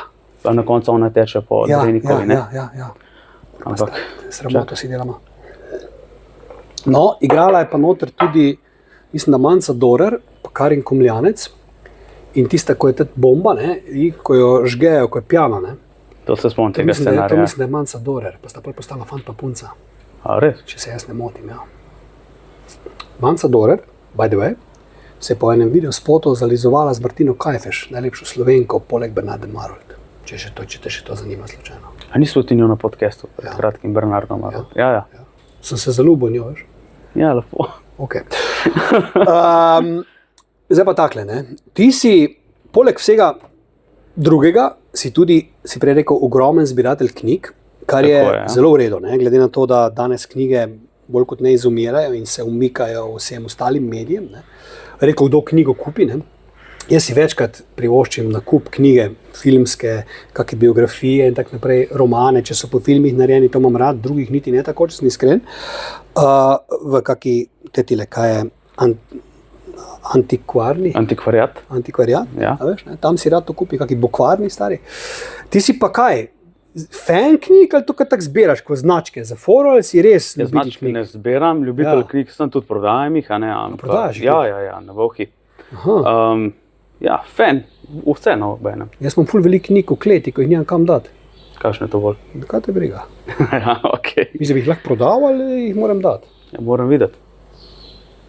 Pa na koncu ona teče po Ja, Drenikovi, ne? ja. Ampak, Sramoto si delamo. No, igrala je pa noter tudi, mislim, da Manca Dorer, pa Karin Komljanec. In tista, ko je ta bomba, ne, ko jo žgejo, ko je pjana. Ne. to se spomnim To tega mislim, scenarija. da je Manca Dorer, pa sta pol postala fant pa punca, A, res? če se jaz ne motim. Ja. Manca Dorer, by the way, se je po enem videu spotu zalizovala z Martino Kajfeš, najlepšo Slovenko, poleg Bernarde Marold. Če te še to zanima slučajno. A nisi ti njo na podcastu pred Ja. kratkim Bernardom? Ja. Sem se zaljubil v njo, veš? Ja, lepo. Okay. Zdaj pa takle, ne. Ti si, poleg vsega drugega, si prej rekel, ogromen zbiratelj knjig, kar je, Tako je, ja. zelo v redu, ne. Glede na to, da danes knjige bolj kot ne izumirajo in se umikajo vsem ostalim medijem. Ne. Rekel, kdo knjigo kupi. Ne. Jaz si večkrat privoščim nakup knjige, filmske, kakšne biografije in tako naprej, romane, če so po filmih narejeni, to imam rad, drugih niti ne tako, če sem iskren. V kaki tetile, kaj je antikvarni? Antikvariat? Antikvariat, Ja. a veš, ne? Tam si rad to kupi, kaki bokvarni stari. Ti si pa kaj? Fan knjig ali to, kar tako zbiraš kot značke za foro, ali si res Jaz ljubitelj značke ne zbiram, ljubitelj Ja. knjig sem tudi prodajam jih, a ne? Ampak, prodajaš jih Ja, na Volhi. Aha. Ja, fan, vse na obenem. Jaz imam ful veliko knjig v kleti, ko jih nimam kam dati. Kakšno je to bolj? Kaj te briga? Ja, ok. Mislim, da bi jih lahko prodal ali jih moram dati? Ja, moram videti.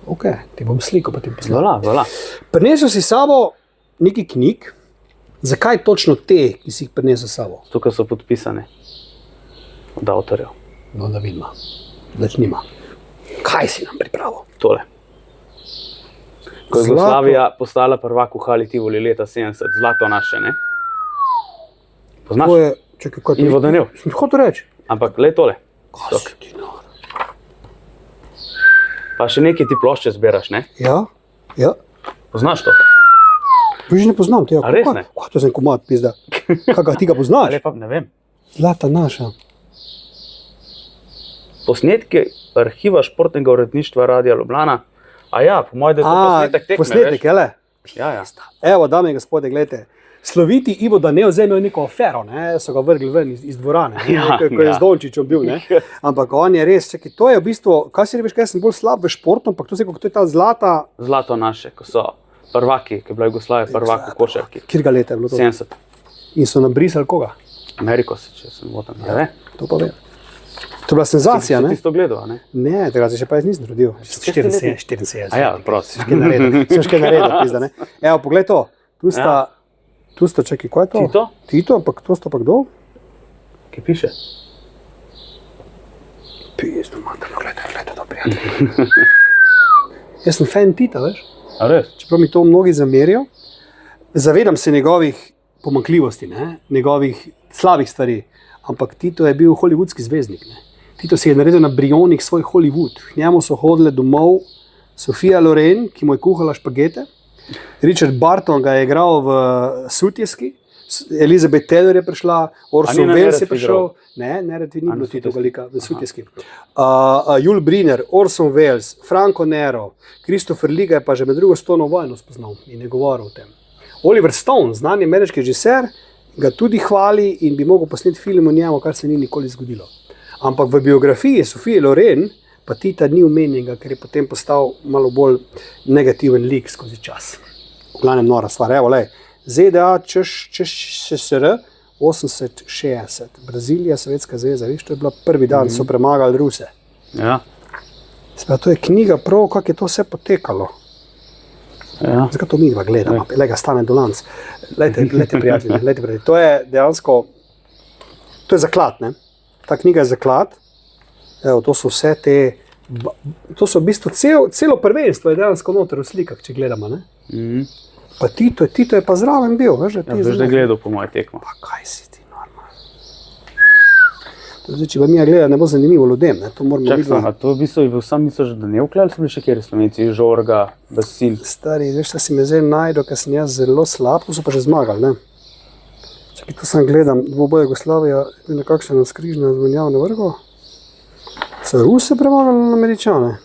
Ok, ti bom sliko pa ti poslal. Voilà. Prinesel si s sabo nekaj knjig. Zakaj točno te, ki si jih prinesel s sabo? Tukaj so podpisane od avtorjev. No, da vidimo. Začnimo. Kaj si nam pripravil? Tole. Ko je Zlato. Jugoslavija postala prvak v Hali Tivoli leta 70, zlato naše, ne? Poznaš? To je, čakaj, kaj to Ivo Daniel. Sem hotel reči. Ampak le tole. Kaj si ti nor? Pa še nekaj ti plošče zbiraš, ne? Ja, ja. Poznaš to? Že ne poznam tega. A res ne? Kaj to sem komad, pizda. Kaj ti ga poznaš? Ali pa ne vem. Zlata naša. Posnetki arhiva športnega uredništva Radia Ljubljana. A ja, po mojem, da je to posnetek tekme, posnetek, veš? jele? Ja. Evo, dame in gospode, gledajte. Sloviti Ivo Daniel zdaj imel neko afero, ne? So ga vrgli ven iz dvorane, ne? Ja, ko je ja. z Dončićem bil. Ne? Ampak on je res, čekaj, to je v bistvu, kaj si rečeš, kaj sem bolj slab v športu, ampak to je ta zlata. Zlato naše, ko so prvaki, ki je bila Jugoslavija prvak v košarki. Kjerga leta je bilo to? 70. In so nabrisali koga? Ameriko se, če sem moten. Ja, ne? To pa vem. To je bila senzacija, Si ne? tisto gledal, a ne? Ne, tega se še pa jaz nisem rodil. Šesti leti? 74. A ja, prosim. Sem še kaj naredil, pizda, ne? Evo, poglej to. Tu sta, čakaj, kaj je to? Tito? Tito, ampak to sta pa kdo? Kaj piše? Pizdo, materno, gledaj to, prijatelj. Jaz sem fan Tita, veš? A res? Čeprav mi to mnogi zamerijo, zavedam se njegovih pomanjkljivosti, ne? Njegovih slabih stvari, ampak Tito je bil hollywoodski zvezdnik. Ne? Tito si je naredil na brionih svoj Hollywood. K njemu so hodile domov Sofia Loren, ki mu je kuhala špagete, Richard Barton ga je igral v Sutjeski, Elizabeth Taylor je prišla, Orson Welles je prišel. Ne, Redvi ni bilo Tito Galika, v Sutjeski. Jules Briner, Orson Welles, Franco Nero, Christopher Lee ga je pa že med drugo svetovno vojno spoznal in je govoril o tem. Oliver Stone, znani ameriški režiser, ga tudi hvali in bi mogel posneti film o njemu, kar se ni nikoli zgodilo. Ampak v biografiji Sofije Loren pa Tita ni omenjenega, ker je potem postal malo bolj negativen lik skozi čas. V glavnem nora stvar. Evo, lej, ZDA, ČSSR, 80-60, Brazilija, Sovjetska zveza, viš, to je bila prvi dan, so premagali Ruse. Ja. Spet, to je knjiga prav, kako je to vse potekalo. Ja. Zakaj to mi dva gledamo? Lega stane dolanc. Lejte prijatelji, to je dejansko, to je zaklad, ne? Ta knjiga je zaklad. Evo, to so vse te To so v bistvu celo prvenstvo, je dejansko noter v slikah, če gledamo. Ne? Pa Tito je pa zraven bil. Veš, Ja, veš, da je gledal po moje tekmo. Pa kaj si ti normalno? Zdaj, če pa mi gleda, ne bo zanimivo ljudem. Ne? To moramo Čak videti. sem, a to v bistvu je bil sam misliš, da ne vkljali so bili še kjeri Slovenci, Žorga, Basil. Stari, veš, da si me zdaj najdel, ker sem jaz zelo slab, to so pa že zmagali. Ne? Čakaj, to sem gledam, dvoboj Jugoslavija, nekakšna navzkrižna zvonjav na vrhu. So Ruse premagali na Američane?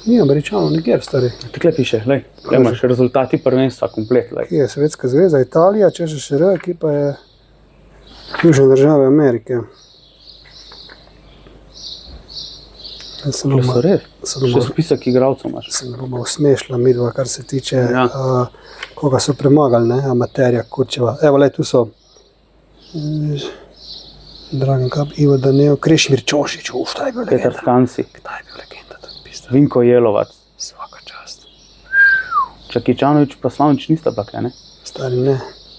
Ni Američanov, nikjer, stari. Tukaj piše, lej, imaš rezultati prvenstva komplet, lej. Kje je Sovjetska zveza, Italija, ČSSR, ekipa je Južne države Amerike. Jaz sem To so res. se Še spisek igralcev imaš. ne bomo usmešila midva, kar se tiče, Ja. koga so premagali, ne, Amaterja, Kurčeva. Evo, le, tu so Dragan Kap, Ivo Danev, Krešimir Čošić, šta je bil Petar legenda? Skansi, Kdaj je bil legenda, to je pista. Vinko Jelovac, Svaka čast. Čakičanovič pa Slavnič nista pa kaj, ne? Stari ne,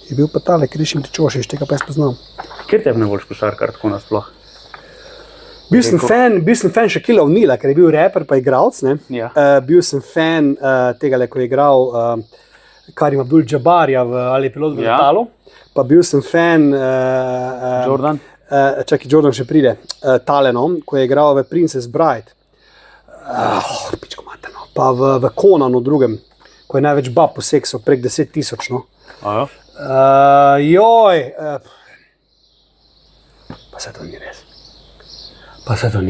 je bil pa tale Krešimir Čošić, tega pa jaz poznam. Kjer tebi najboljš košarkar tako nasploh? Bil sem fan Shaquilla O'Neala, ker je bil raper pa igralec, ne. Ja. Bil sem fan tega, ko je igral Karim Abdul-Jabbarja ali je pilot v Ja. letalu. Pa bil sem fan Jordan? čakaj, Jordan še pride, Talenom, ko je igral v Princess Bride. Pičko materno. Pa v Conanu drugem, ko je največ bab po seksu, prek 10,000. No. Ajo. Pa se to ni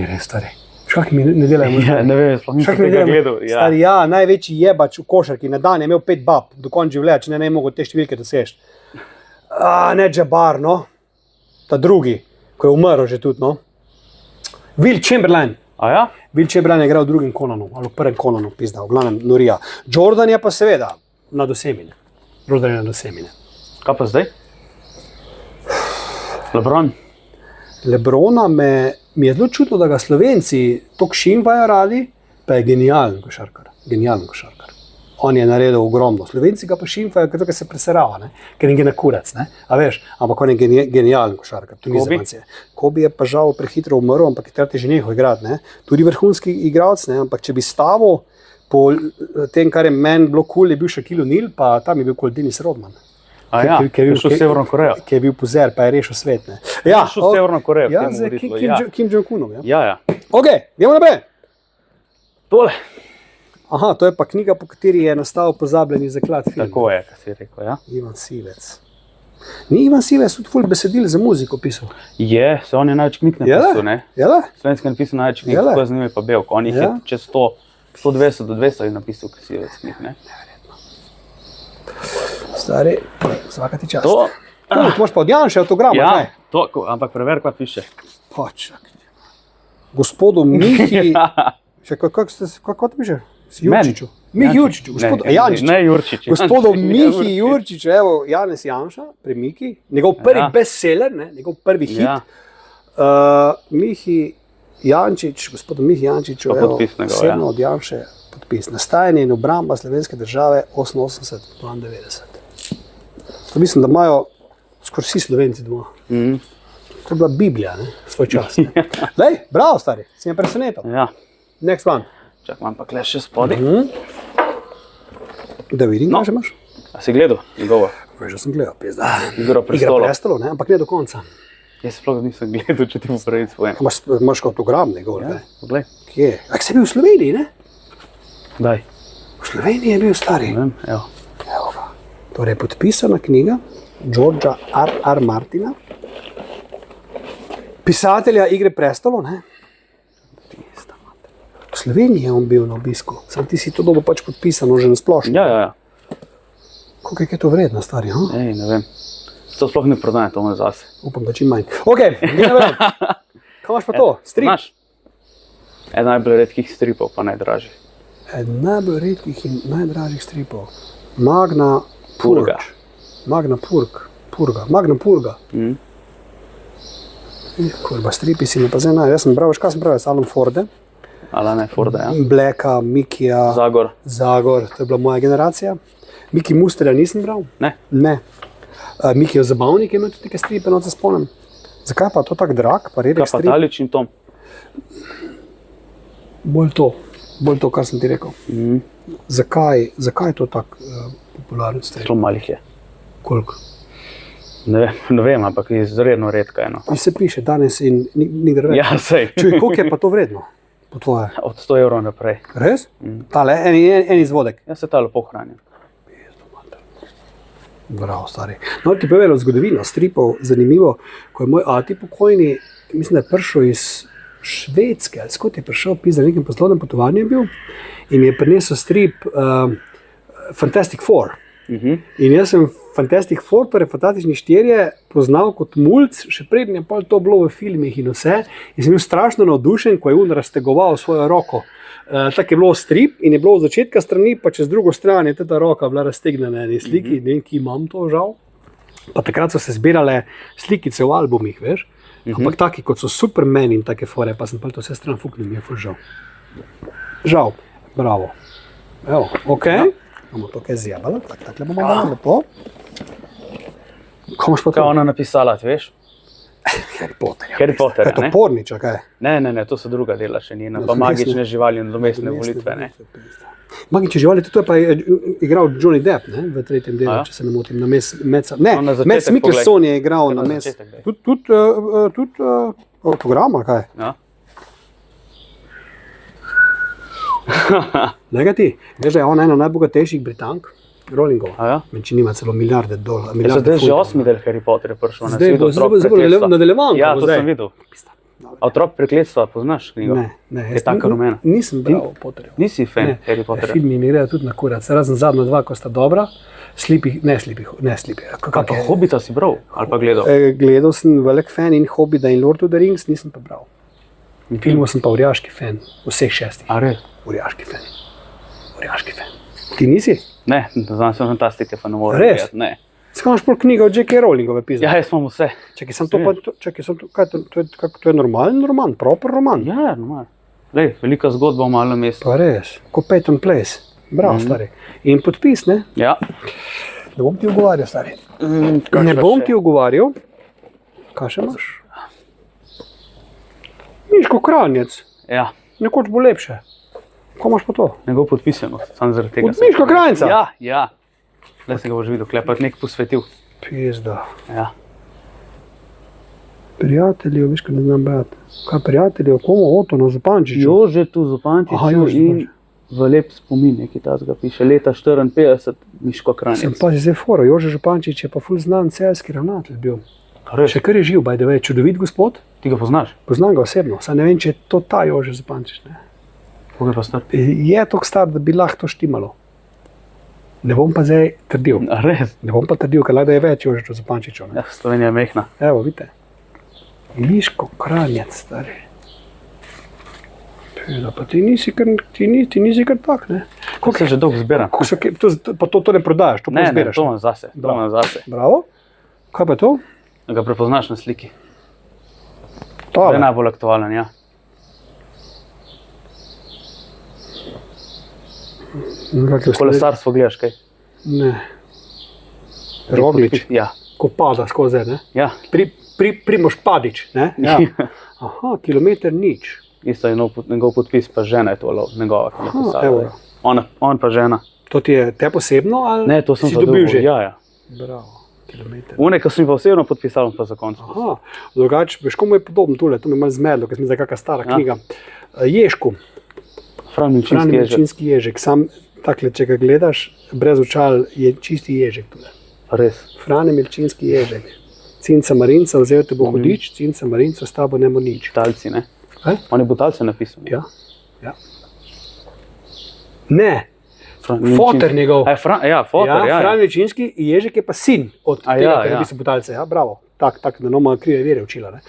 res. Stari. Škak mi ne delajo možno. Ja, ne vem, sploh nisem tega gledal. Ja. Stari, ja, največji jebač v košarki na dan je imel 5 bab, do konca življenja, če ne mogel te številke doseči. Ne Jabbar, no. Ta drugi, ko je umrl že tudi, no. Will Chamberlain. Aja? Will Chamberlain je igral v drugem Conanu, ali v prvem Conanu, pizda, v glavnem norija. Jordan je pa seveda nad vsemine. Kaj pa zdaj? LeBron? Lebrona mi je zelo čudno, da ga Slovenci toliko šimvajo radi, pa je genijalen košarkar. On je naredil ogromno. Slovenci ga pa šimfajo, ker se preserava, ne? Ker je na kurac, ne? A veš, ampak on je genijalen košarkar. Kobe je pa žal prehitro umrl, ampak je treba že nehal igrati, ne? Tudi vrhunski igralec, ne? Ampak če bi stavil po tem, kar je meni bilo kul, je bil Shaquille O'Neal, pa tam je bil kul Dennis Rodman. Aja, ki je šel v Severno Korejo. Ki je bil pozer, pa je rešil svet, ne? Ja, šel v Severno Korejo. Ja, z Kim Jong-unom, ja. Ja. Ok, idemo naprej. Tole. Aha, to je pa knjiga, po kateri je nastal pozabljeni zaklad film. Tako je, kaj si rekel, ja. Ivan Silec. Ni Ivan Silec tudi ful besedil za muziko pisal? Je, se on je največ knjig napisal, ne? Jele? Slovenski je napisal največ knjig, Jele? tako zanimivo je pa Belko. On jih je čez 120 do 200 je napisal, kaj si več knjig, ne? Stari, svaka ti čast. To, To imaš pa od Janše avtogram, ja, kaj? to, ampak prever, kaj piše. Pa čakaj. Gospodu Mihi, še kako ti piše? Jurčiču. Mihi Jurčiču, gospodu Janšiču. Ne Jurčič. Gospodu Mihi Jurčiču, evo, Janez Janša, pri Miki, njegov prvi bestseller, ne, njegov prvi hit. Ja. Mihi Jančič, gospodu Mihi Jančiču, Pa podpis njegov, osebno od Janše, podpis. Nastajanje in obramba slovenske države 88-92. To mislim, da imajo skoraj vsi Slovenci doma. To je bila Biblija, ne, svoj čas. Ne. Lej, bravo, stari, si me presenetal. Ja. Next one. Čak, imam pa kle še spodaj. Da vidim, kaj že imaš? A si gledal njegovo? Veš, da sem gledal, pizda. Igra Igra prestolov. prestolov, ne, ampak ne do konca. Jaz sploh nisem gledal, če ti bo pravic povem. Imaš kot autogram njegov, Ja, ne? poglej. Kje? A si bil v Sloveniji, ne? Daj. V Sloveniji je bil stari. Ne vem, evo. Evo ga. Torej, podpisana knjiga Georgea R.R. Martina, pisatelja Igre prestolov, ne? V Sloveniji je on bil na obisku, sam ti si to dobo pač podpisano že na splošno. Ja. Koliko je to vredno, stari, ha? Ej, ne vem. To sploh ne prodajem, to me zase. Upam, da čim manj. Ok, gremo naprej. Kaj imaš pa to? Strip? Znaš? Eden najbolj redkih stripov, pa najdražjih. Eden najbolj redkih in najdražjih stripov. Magna Purga. Purga. Kurba, stripi si me pa zdaj naj. Jaz sem bral, kaj sem bral, Alan Forde. Alana Forda, ja. Blacka, Mikija, Zagor. To je bila moja generacija. Miki Musterja nisem bral. Ne. Mikijo Zabavnik je imel tudi neke stripe, no se spomnim. Zakaj pa to tako drag, pa redek Kaj pa strip? Talič in Tom? Bolj to, kar sem ti rekel. Zakaj je to tako popularno strip? Zelo malih je. Koliko? Ne vem, ampak je izredno redka eno. In se piše danes in nikdar več. Ja, sej. Čuj, koliko je pa to vredno? Po tvoje? Od 100 evrov naprej. Res? Tale, en izvodek. Jaz se ta lepo hranim. Bravo, stari. No, ti povedal zgodovino stripov, zanimivo, ko je moj ati pokojni, mislim, da je prišel iz Švedske, ali skot je prišel, na nekem poslovnem potovanju je bil in je prinesel strip Fantastic Four. In jaz sem Fantastic Four, torej Fantastični štirje, poznal kot mulc, še prednje je to bilo v filmih in vse. In sem bil strašno navdušen, ko je on raztegoval svojo roko. Tako je bilo strip in je bilo od začetka strani, pa čez drugo stran je ta roka bila raztegnjena na eni sliki, ne vem, ki imam to žal. Pa takrat so se zbirale slikice v albumih, veš. Ampak taki, kot so Superman in take fore, pa sem pa to vse stran fuknil, mi je ful žal. Žal, bravo. Evo, okej. Bomo to kaj zjebala, takle bomo dali lepo. Ko imaš pa Kaj to? ona napisala, ti veš? Harry Potter. Harry Potter, Kaj to ne? porniča, kaj? Ne, to so druga dela še njena, pa magične živali in nadomestne volitve, ne? Magične živali, to je pa igral Johnny Depp, ne? V tretjem delu, če se ne motim, na na začetek Mads Mikkelsen je igral Kar na na Mads. začetek daj. Tudi program, ali kaj? Ja. Lega ti, veš, da je ona ena najbogatejših Britank, Rowlingova. A ja? Menči nima celo milijarde dolarjev. Ja, zdaj že 8. del Harry Potterja prišel na Zdaj svet, bo Otrok prekletstva. nadaljevanka. Ja, bo to zdaj. sem videl. Otrok prekletstva, poznaš knjigo? Ne, Je taka rumena. Nisem bral Potterjev. Nisi fan Harry Potterja? Filmi mi grejo tudi na kurac, razen zadnja dva, ko sta dobra. Sleepy. Kaj pa Hobita si bral? Ali pa gledal? Gledal sem velik fan in Hobbita in Lord of the Rings, nisem pa bral. Filmov sem pa orjaški fan, vseh 6. A res? Orjaški fan. Ti nisi? Ne, znam sem fantastike, pa ne morem Res? gledati, ne. Skaj imaš pol knjigo od J.K. Rowlingove pisane? Ja, jaz imam vse. Čakaj, to je normalen roman, proper roman? Ja, normalno. Lej, velika zgodba v malem mestu. Pa res, ko Peyton Place. Bravo, stari. In podpis, ne? Ja. Ne bom ti ugovarjal, stari. Ne bom ti ugovarjal. Kaj še imaš? Miško Kranjec. Ja, Nekoč bo lepše. Ko imaš pa to? njegov podpisanost, sam zaradi tega. Od Miška Kranjca? Ja. Zdaj se ga boš videl, klepet nek posvetil. Pizda. Ja. Prijatelji, veš, kaj ne znam brati. Kaj prijatelji, komu? Otono, Zupančiču. Jožetu Zupančiču Aha, Jože in Zupančič. v lep spomin, nekaj tazga piše, leta 54, Miško Sem Kranjec. pa zdaj fora, Jože Župančič je pa ful znan celjski ravnatelj bil. Res, Še kar je živ, by the way, čudovit gospod. ti ga poznaš? Poznam ga osebno, saj ne vem, če je to ta Jože Župančič. Ne? Koga je pa star? Je toliko star, da bi lahko to štimalo. Ne bom pa zdaj trdil. A res? Ne bom pa trdil, ker lahko da je več Jožečov Župančičov. Ja, Slovenija je mehna. Evo, vidite. Miško Kranjec, stari. Peda, pa ti nisi kar tak, ne? Koliko se že dolgo zbira? Pa to ne prodajaš, to pa Ne, zbiraš. to imam zase. To imam zase. Bravo. Kaj pa je to? Da ga prepoznaš na sliki. To Tale. je najbolj aktualen, ja. Kolesarstvo gledaš kaj? Ne. Roglič, Ja. ko pada skozi, ne? Ja. Primož Padič, ne? Ja. Aha, kilometer nič. Isto je njegov podpis, pa žena je to njegova, ki je napisala. evo. On pa žena. To ti je te posebno ali Ne, to sem si pa dobil že? Ja. Bravo, kilometer. Une, ki sem jih pa osebno podpisal, pa za konec. Aha, drugače, veš, komu je podobno tule, to mi je malo zmedlo, ker sem zdaj kakšna stara Ja. knjiga. Ježku, Fran Milčinski Frani ježek. Milčinski ježek, sam takle, če ga gledaš, brez očal je čisti ježek tule. Res. Frani Milčinski ježek. Cinca Marinca, vzel te bo hudič, cinca Marinca, s tabo nemo nič. Butalci, ne? Kaj? On je Butalce napisal. Ja, ja. Ne, Fran foter njegov. Ja, foter, ja. Fran Milčinski ježek je pa sin od A tega, ja, ki je ja. napisal Butalce. Ja, bravo. Tak, da noma krive vere učila. Ne?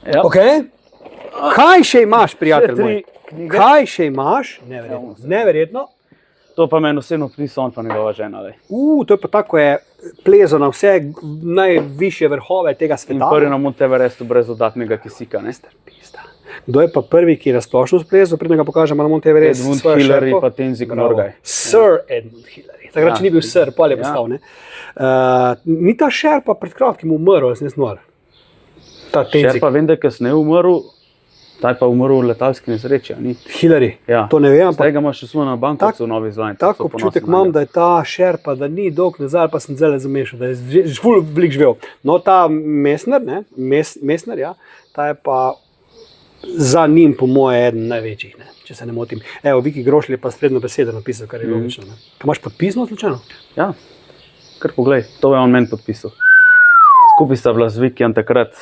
Ja. Okay. Kaj še imaš, prijatelj Še tri moj? knjige. Kaj še imaš? Neverjetno. Neverjetno. To pa meni osebno pisal, on pa njegova žena. Lej. To je pa tako, je plezo na vse najvišje vrhove tega In sveta. prvi na Monteverestu brez dodatnega kisika, ne? Pizda. Kdo je pa prvi, ki je na splošno splezal, predem ga pokažemo na Monteverestu? Edmund svojo Hillary šerpo? pa Tenzing Bravo. Norgay. Sir Edmund Hillary. Takrat, Ja. če ni bil sir, pol je Ja. postal. Ne? Ni ta šerpa pred kratkim umrl, jaz ne znam. Ta Tenzing. Šerpa vem, da je kasneje umrl, Ta je pa umrl v letalski nesreči, a ni? Hillary, Ja. to ne vem, ampak Tega imaš še svojo na bankovcu v Novi Zelandiji. tako občutek imam, da je ta šerpa, da ni dolg nazaj, pa sem zelo zamešal, da je ful velik živel. No, ta Messner, Messner, ja, ta je pa za njim, po moje, eden največjih, ne, če se ne motim. Evo, Viki Grošelj je pa sprednjo besedo napisal, kar je logično. Ne. Kaj imaš podpisno slučajno? Ja, kar poglej, to je on meni podpisal. Skupaj sta bila z Vikijem takrat,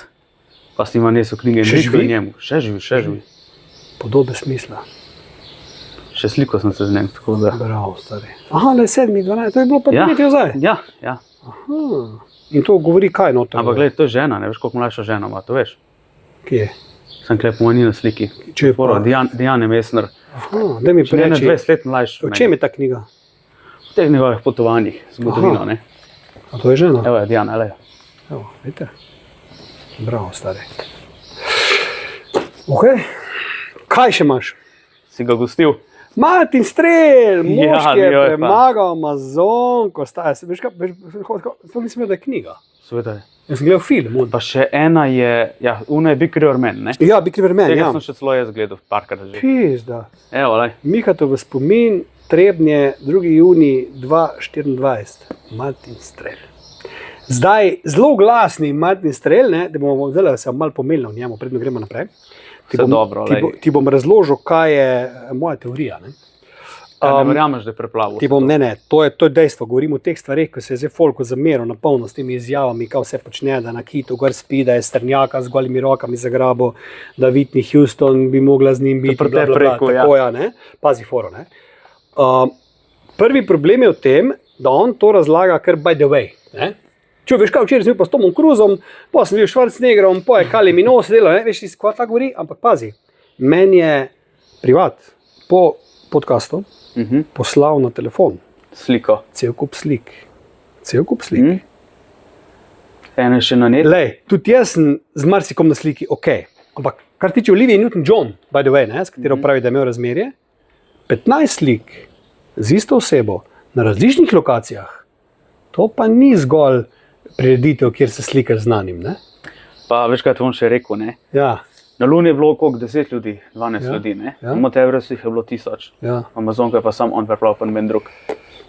pa si ima nesel knjige in Še rekel živi? njemu. Še živi. Podobe smisla. Še sliko sem se z njim, tako da. Bravo, stari. Aha, le 7, 12, to je bilo pa 5 let nazaj. Ja, ja. Aha. In to govori kaj noter? Ampak gledaj, to je žena, ne veš, koliko mlajša žena ima, to veš. Kje je? Sem klep pomeni na sliki. Če je pa... Diane Messner. Aha, daj mi Še ne preči. 20 let mlajši. O čem je ta knjiga? V teh njegovih potovanjih, zgodovino, Aha. ne. A to je žena? Evo je Diana, le. Evo, vidite? Bravo, stari. Okay. Kaj še imaš? Si ga gostil? Martin Strel, moški je joj, pa. premagal Amazonko. Veš, to nisem vedel, da je knjiga. Sveda je. Jaz sem gledal film. Pa še ena je, ja, una je Big River Man, ne. Ja, Big River Man, Tega ja. sem še celo jaz gledal, parkrat že. Pizda. Evo, lej. Mihatov v spomin, Trebnje, 2. junij 2024. Martin Strel. Zdaj, zelo glasni Martin Strel, ne, da bomo zdaj se malo pomelili o njemu, predno gremo naprej. Vse dobro, lej. Ti bom razložil, kaj je moja teorija. Ne. Ne verjameš, da je preplavil. Ti bom, ne, to je dejstvo. Govorim o teh stvareh, ko se je zdaj folko zameril na polno s temi izjavami, kaj vse počne, da na kitu gor spi, da je strnjaka z golimi rokami zagrabo, da Whitney Houston bi mogla z njim biti. Prte preko, ja. Tako, ja, ne. Pazi foro, ne. Prvi problem je v tem, da on to razlaga kar by the way. Ne. Če veš kaj, včeraj sem bil pa s Tomom Cruzom, pa sem bil Schwarzeneggerom, pa je Kali Minogue delal, ne, veš, kva tako govori, ampak pazi, meni je privat po podcastu poslal na telefon Sliko. cel kup slik. Cel kup slik. Ene še na net. Lej, tudi jaz sem z marsikom na sliki, ok. Ampak kar tiče Olivije Newton-John, by the way, ne, s katero pravi, da je imel razmerje, 15 slik z isto osebo na različnih lokacijah, to pa ni zgolj prireditev, kjer se slikaš z znanim, ne? Pa veš, kaj ti bom še rekel, ne? Ja, Na Luni je bilo koliko 10 ljudi, 12 Ja, ljudi, ne? ja. V Mount Everestu jih je bilo 1000. ja, Amazonka je pa sam on preplavil, pa noben drug.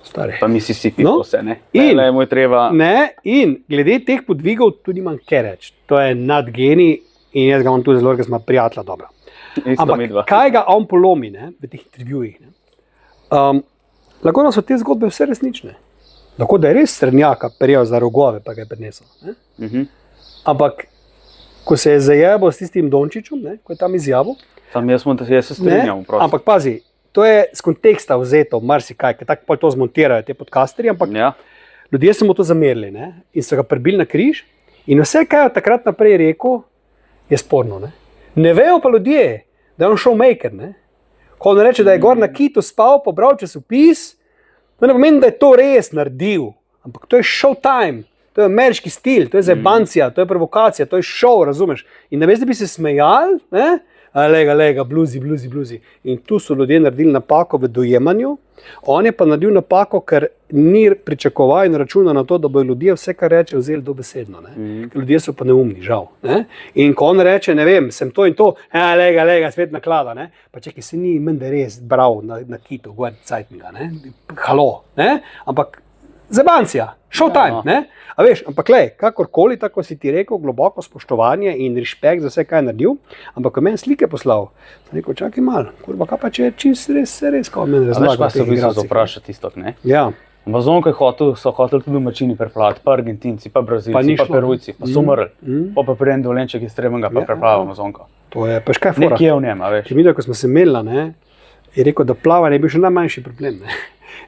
stari. Pa Mississippi, No, vse, ne? in- Le, mu je treba... Ne, in glede teh podvigov tudi imam kaj reči. To je nadgeni in jaz ga imam tudi zelo, ker smo prijatelja dobra. Isto Ampak midva. kaj ga on polomi, ne, v teh intervjujih? Ne? Lahko da so te zgodbe vse resnične. Lahko da je res strnjaka prijel za rogove, pa ga je prinesel. Ne? Ampak, ko se je zajebal s tistim Dončićem, ne, ko je tam izjavil, Tam jaz se strinjam, prosim. ampak pazi, to je z konteksta vzeto marsikaj, ker tako pol to zmontirajo te podcasterji, ampak Ja, ljudje so mu to zamerili, ne, in so ga prebili na križ in vse, kaj je od takrat naprej rekel, je sporno. Ne vejo pa ljudje, da je on showmaker, ne. Ko on reče, da je gor na kitu spal, pobral časopis, to ne pomeni, da je to res naredil, ampak to je showtime. To je ameriški stil, to je zebancija, to je provokacija, to je šov, razumeš? In da bi se smejali, ne? Lega, bluzi. In tu so ljudje naredili napako v dojemanju, on je pa naredil napako, ker ni pričakoval in računal na to, da bodo ljudje vse, kar reče, vzeli dobesedno. Ker ljudje so pa neumni, žal. Ne? In ko on reče, ne vem, sem to in to, lega, svet naklada, ne? Pa čekaj, se ni menda res bral na kitu, gor cajtnega, ne? Halo, ne? Ampak zebancija, showtime, ne? A veš, ampak lej, kakorkoli, tako si ti rekel, globoko spoštovanje in respekt za vse, kaj je naredil, ampak ko meni slike poslal, sem rekel, čakaj malo, kurba, kaj pa če je čist res, ko meni a veš, razlaga pa o se teh v bistvu igralcih. vprašati isto, ne? Ja, Amazonke so hoteli tudi domačini preplaviti, pa Argentinci, pa Pa Brazilci, ni pa šlo, Perujci, pa so umrli. Pa prijem dovolenček iz Trebnjega, pa Ja, preplavil ja. Amazonko. to je, pa škaj fora. Nekje je v njem, a veš. Če videl, ko smo se imeli, ne, je rekel, da plavanje je bil še najmanjši problem, ne.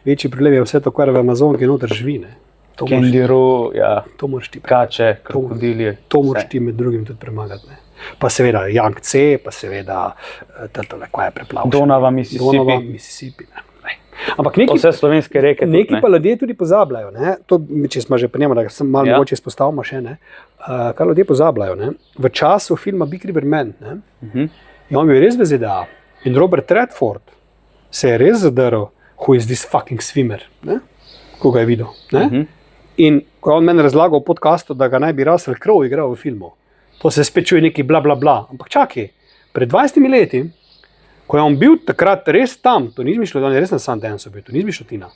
Večji problem je vse to, kar v Amazonki noter živi, ne. Kendiru, ja, To moraš ti kače, krokodili. To moraš ti med drugim tudi premagati. Ne. Pa seveda Yangtze, pa seveda kaj je preplavil. Donava, Mississippi. Ne. Ampak neki, Vse slovenske reke tudi, neki ne. pa ljudje tudi pozabljajo, ne. To, če smo že pri njemu, da se malo Ja. mogoče izpostavimo še, ne. Kar ljudje pozabljajo, ne. V času filma Big River Man, ne, je on bil res v ZDA in Robert Redford se je res zadrl, who is this fucking swimmer, ne, ko ga je videl. Ne. In ko je on meni razlagal v podcastu, da ga naj bi Russell Crowe igral v filmu, to se spet čuje neki bla, ampak čakaj, Pred 20 leti, ko je on bil takrat res tam, to ni izmišljal, on je res na Sundanceu bil, to ni izmišljal Tina.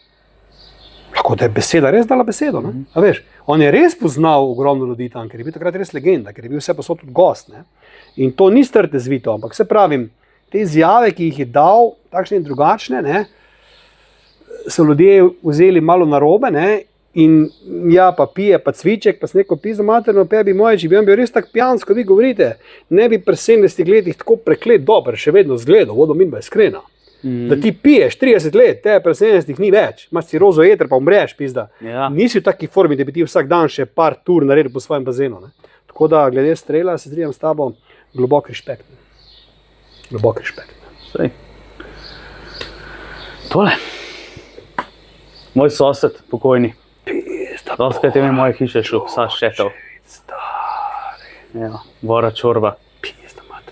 Lahko da je beseda res dala besedo. Ne? A veš, on je res poznal ogromno ljudi tam, ker je bil takrat res legenda, ker je bil vse posod tudi gost. Ne? In to ni strte zvito, ampak se pravim, te izjave, ki jih je dal, takšne in drugačne, ne, so ljudje vzeli malo narobe, ne, in ja, pa pije, pa cviček, pa s neko pizzo materno, pa bi moje, če bi on bil res tak pijanc, kot vi govorite, ne bi pri 70 letih tako preklet dober, še vedno zgledal, vodominba je iskrena. Da ti piješ 30 let, te pri 70 ni več, imaš cirozo jeter, pa umreš, pizda. Ja. Nisi v taki formi, da bi ti vsak dan še par tur naredil po svojem bazenu. Ne. Tako da, glede strela, se strinjam s tabo, globok respekt. Globok respekt. Sej. Tole. Moj sosed, pokojni. Doskrat je mi moje hiše šel, psa šetal. Ja, Bora Čorba.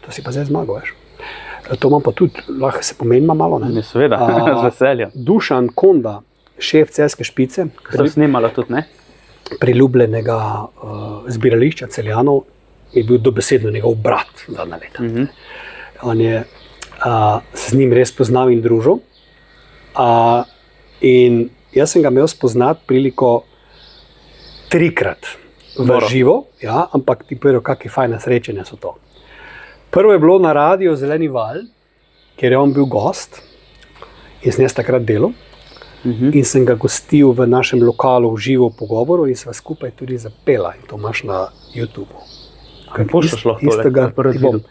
To si pa zdaj zmagal, veš. To imam pa tudi, lahko se pomenima malo. Ne? Seveda, z veseljem. Dušan Konda, šef Celjske špice, Sem snimala tudi, ne? priljubljenega zbirališča Celjanov, je bil dobesedno njegov brat zadnja leta. On je se z njim res poznal in družil. In jaz sem ga imel spoznati priliko 3-krat v živo, ja, ampak ti povedal, kakšne fajne srečanja so to. Prvo je bilo na radiju Zeleni val, kjer je on bil gost in sem jaz takrat delal. In sem ga gostil v našem lokalu v živo pogovoru in sva skupaj tudi zapela. In to imaš na YouTubeu. Kaj pošljaš lahko tole?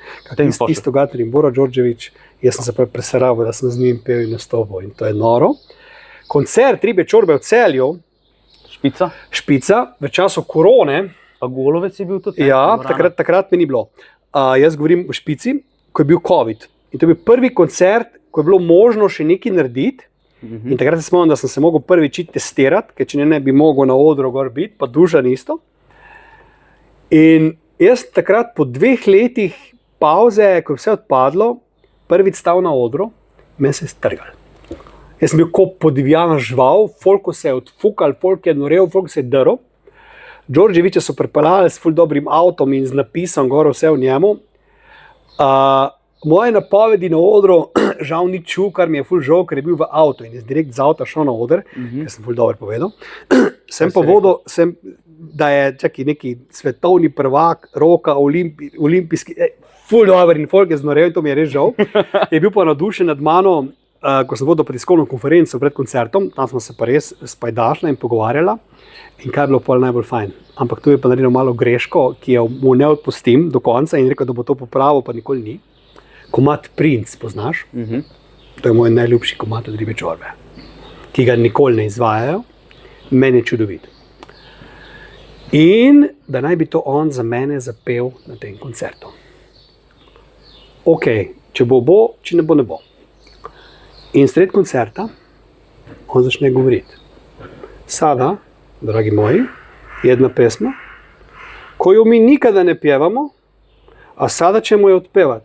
Istoga, tudi Bora Đorđević, jaz sem se preseral, da sem z njim pel in nastopil. In to je noro. Koncert Ribe Čorbe v Celju, Špica, v času korone. Pa Golovec je bil tudi? Ja, takrat mi ni bilo. Jaz govorim v Špici, ko je bil COVID. In to je bil prvi koncert, ko je bilo možno še nekaj narediti. In takrat se spomnim, da sem se mogel prvič testirati, ker če ne bi mogel na odru gor biti, pa Dušan isto. In jaz takrat po 2 letih pauze, ko je vse odpadlo, prvič stal na odru, meni se je strgal. Jaz sem bil kot podivjana žival, folko se je odfukal, folk je norel, folk se je drl. Đorđevića so pripeljali s ful dobrim avtom in z napisom gor vse v njemu. Moje napovedi na odru žal ni čul, kar mi je ful žal, ker je bil v avtu in je direkt z avta šel na oder, ker sem ful dobro povedal. Sem pa vodil, da je neki svetovni prvak, roka, olimpijski, ful dober in folk je znorel in to mi je res žal. Je bil pa navdušen nad mano, ko sem vodil tiskovno konferenco pred koncertom, tam smo se pa res spajdašla in pogovarjala. In kaj je bilo pol najbolj fajn. Ampak tu je pa naredil malo greško, ki jo mu ne odpustim do konca in rekel, da bo to popravil, pa nikoli ni. Komad Princ, poznaš? To je moj najljubši komad od Ribe Čorbe, ki ga nikoli ne izvajajo. Meni je čudovit. In da naj bi to on za mene zapel na tem koncertu. Ok, če bo, če ne bo, ne bo. In sred koncerta on začne govoriti. Sada, dragi moji, jedna pesma, koju mi nikada ne pjevamo, a sada ćemo je otpevat.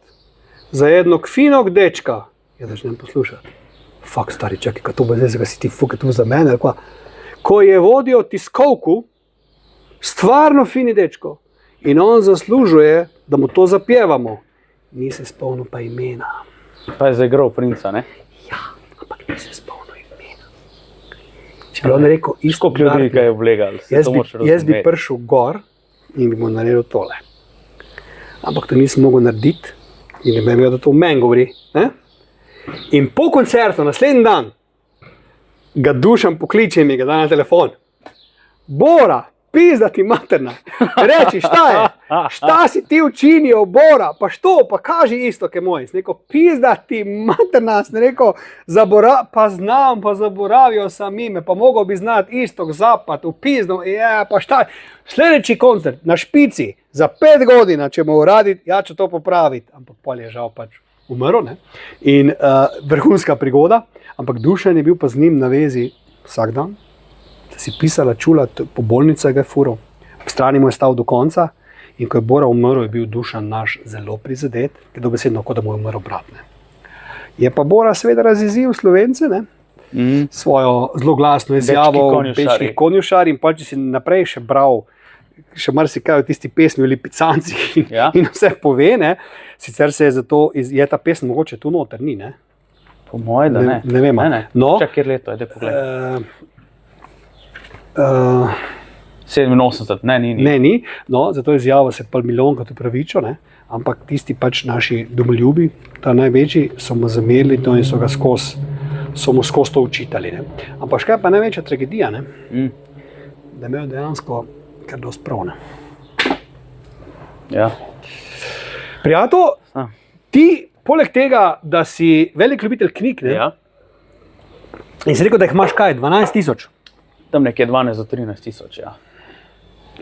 Za jednog finog dečka. Ja začnem poslušati. Fak, stari, čakaj, kad to bo zdaj, ga si ti fuka tu za mene, koji je vodio tiskovku, stvarno fini dečko. In on zaslužuje, da mu to zapjevamo. Ni se spomnil pa imena. Pa je zaigral Princa, ne? Ja, ampak ni se spomnil imena. Če bi on rekel isto ljudi, kaj je oblegal, jaz bi prišel gor in bi mu naredil tole. Ampak to nisem mogel narediti in ne bi imel, da to v meni govori. Ne? In po koncertu, naslednji dan, ga Dušan pokliče in mi ga da na telefon. Bora, pizda ti materna. Reči, šta je? Šta si ti učinio, Bora? Pa što? Pa kaži isto, ke moj. Sem rekel, pizda ti materna. Sem rekel, pa znam, pa zaboravio sam ime, pa mogao bi znati istok, zapad, u pizdu. Ja, pa šta? Sljedeći koncert na Špici, za 5 godina ćemo uraditi, ja ću to popraviti. Ampak pol je žal pač umrl, ne? In vrhunska prigoda. Ampak Dušan je bil pa z njim na vezi vsak dan. Si pisala čula, po bolnici ga je fural. Po strani mu je stal do konca in ko je Bora umrl, je bil Dušan naš zelo prizadet, ker dobesedno, kot da mu je umrl brat. Ne. Je pa Bora seveda razjezil Slovence, ne, svojo zelo glasno izjavo o Bečkih konjušarjih in pa če si naprej še bral, še marsikaj o tisti pesmi o lipicancih in vse pove, ne? Sicer se je zato, je ta pesem mogoče tu noter, ni, ne? Po moje, da ne. Ne vemo. No, čak, kjer leto, ajde pogled. 87, ni. Ne, ni. No, zato izjavo se pa milijonkrat upravičil, ne? Ampak tisti pač naši domoljubi, ta največji, so mu zamerili to in so mu skozi to učitali, ne? Ampak škaj pa največja tragedija, ne? Da je imel dejansko kar dosti prav, ne? Ja. Prijatelj, ti poleg tega, da si velik ljubitelj knjig, ne? Ja. In si rekel, da jih imaš kaj, 12 000? Tam nekje 12 do 13 000, ja.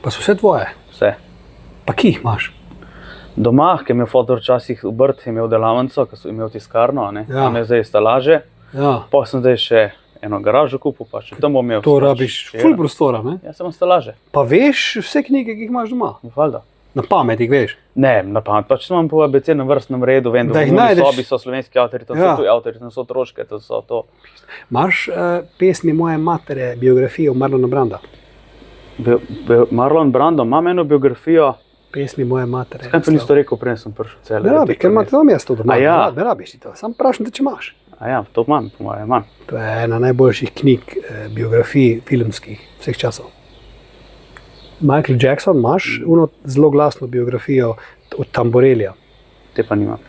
Pa so vse tvoje? Vse. Pa ki jih imaš? Doma, ki je imel Fodor včasih obrt, je imel delavnico, ki so imel tiskarno, ne? Ja. Tam je zdaj stalaže. Ja. Pa sem zdaj še eno garažo kupil, pa še tam bom imel. To rabiš ful prostora, ne? Ja, samo stalaže. Pa veš vse knjige, ki jih imaš doma? Valjda. Na pamet jih veš? Ne, na pamet. Pač imam po abecednem vrstnem redu, vem, da v moji sobi so slovenski avtorji, to so tuji avtorji, to so otroške, to so to. Imaš pesmi moje matere, biografijo Marlona Branda? Marlon Brando, imam eno biografijo. Pesmi moje matere. Kaj pa nisi rekel, prej sem prišel celo? Ne rabiš, ker imate to mesto doma. Ja. Ne rabiš ti to, samo vprašam te, če imaš. Ja, to imam, po mojem imam. To je ena najboljših knjig, biografij filmskih vseh časov. Michael Jackson, imaš zelo glasno biografijo od Tamborelija. Te pa nimam.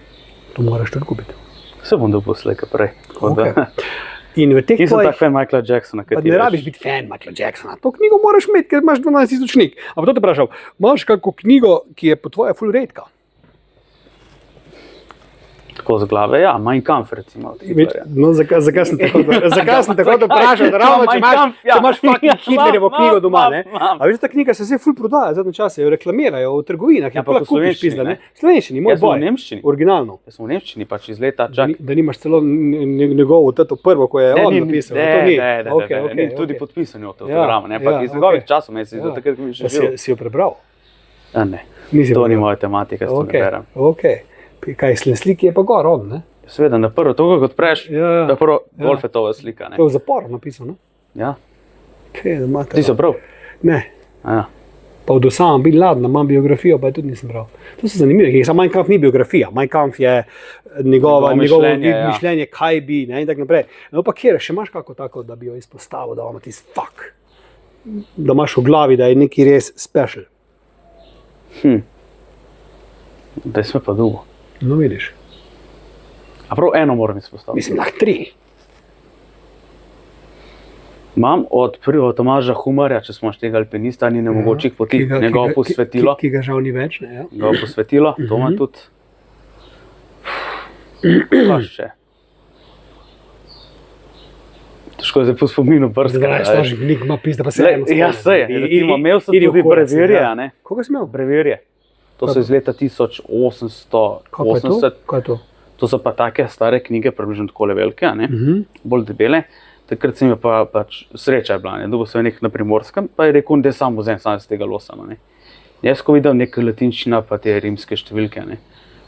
To moraš tudi kupiti. Se bom dobil slejka prej. Okay. In v teh Nisem tak fan Michaela Jacksona. Pa ne rabiš biti fan Michaela Jacksona. To knjigo moraš imeti, ker imaš 12 000 knjig. Ampak to te vprašal, imaš kakšno knjigo, ki je po tvoje ful redka? Tako z glave, ja, Mein Kampf recimo. No, zakaj sem tako da vprašal, da ravno, če imaš fucking Hitlerjevo knjigo doma, ne? A veš, ta knjiga se ful prodaja zadnje čase, jo reklamirajo v trgovinah. Ja, pa v slovenščini, ne? Slovenščini, moj boj. Jaz sem v nemščini. Originalno. Jaz sem v nemščini, pač iz leta, čak. Da nimaš celo njegovo to prvo, ko je on napisal. Ne, tudi podpisani autogram, ne, pa iz njegovih časov, mesec, do takrat, ko mi še živel. Si jo prebral? Ja, ne, to ni moja tematika, s to ne berem. Okej. Kaj, sliki je pa gor, ne? Seveda, na prvo, tako kot preš, da prvo Wolfetova slika, ne? To je v zaporu napisal, ne? Ja. Ti so prav? Ne. Ja. Pa od Osama bin Ladna imam biografijo, pa je tudi nisem bral. To so zanimive, samo Mein Kampf ni biografija, Mein Kampf je njegovo mišljenje, kaj bi, ne, in tako naprej. No pa kjer, še imaš kako tako, da bi jo izpostavil, da ima tisti fuck, da imaš v glavi, da je neki res special. Da sme pa dolgo. No, vidiš. A prav eno moram izpostaviti. Mislim, lahko 3. Imam od prvega Tomaža Humarja, če smo štega alpinista, ni nemogočih poti, njegovo posvetilo. Ki ga žal ni več, ne? Ja. Njegovo posvetilo, to ima tudi. Pa še. Težko je zdaj po spominu prska. Zdaj, slaži, nik ima pizda, pa se eno spomnim. Ja, se je. Imel sem tudi brevirje, ne? Koga si imel? Brevirje. To so iz leta 1880. Kaj je to? To so pa take stare knjige, približno takole velike, ne? Bolj debele. Takrat sem jo pač sreča je bila, ne? Dobil sem nek na Primorskem, pa je rekel, da sam vzem sam z tega losama, ne? Jaz ko vidim neka latinščina, pa te rimske številke, ne?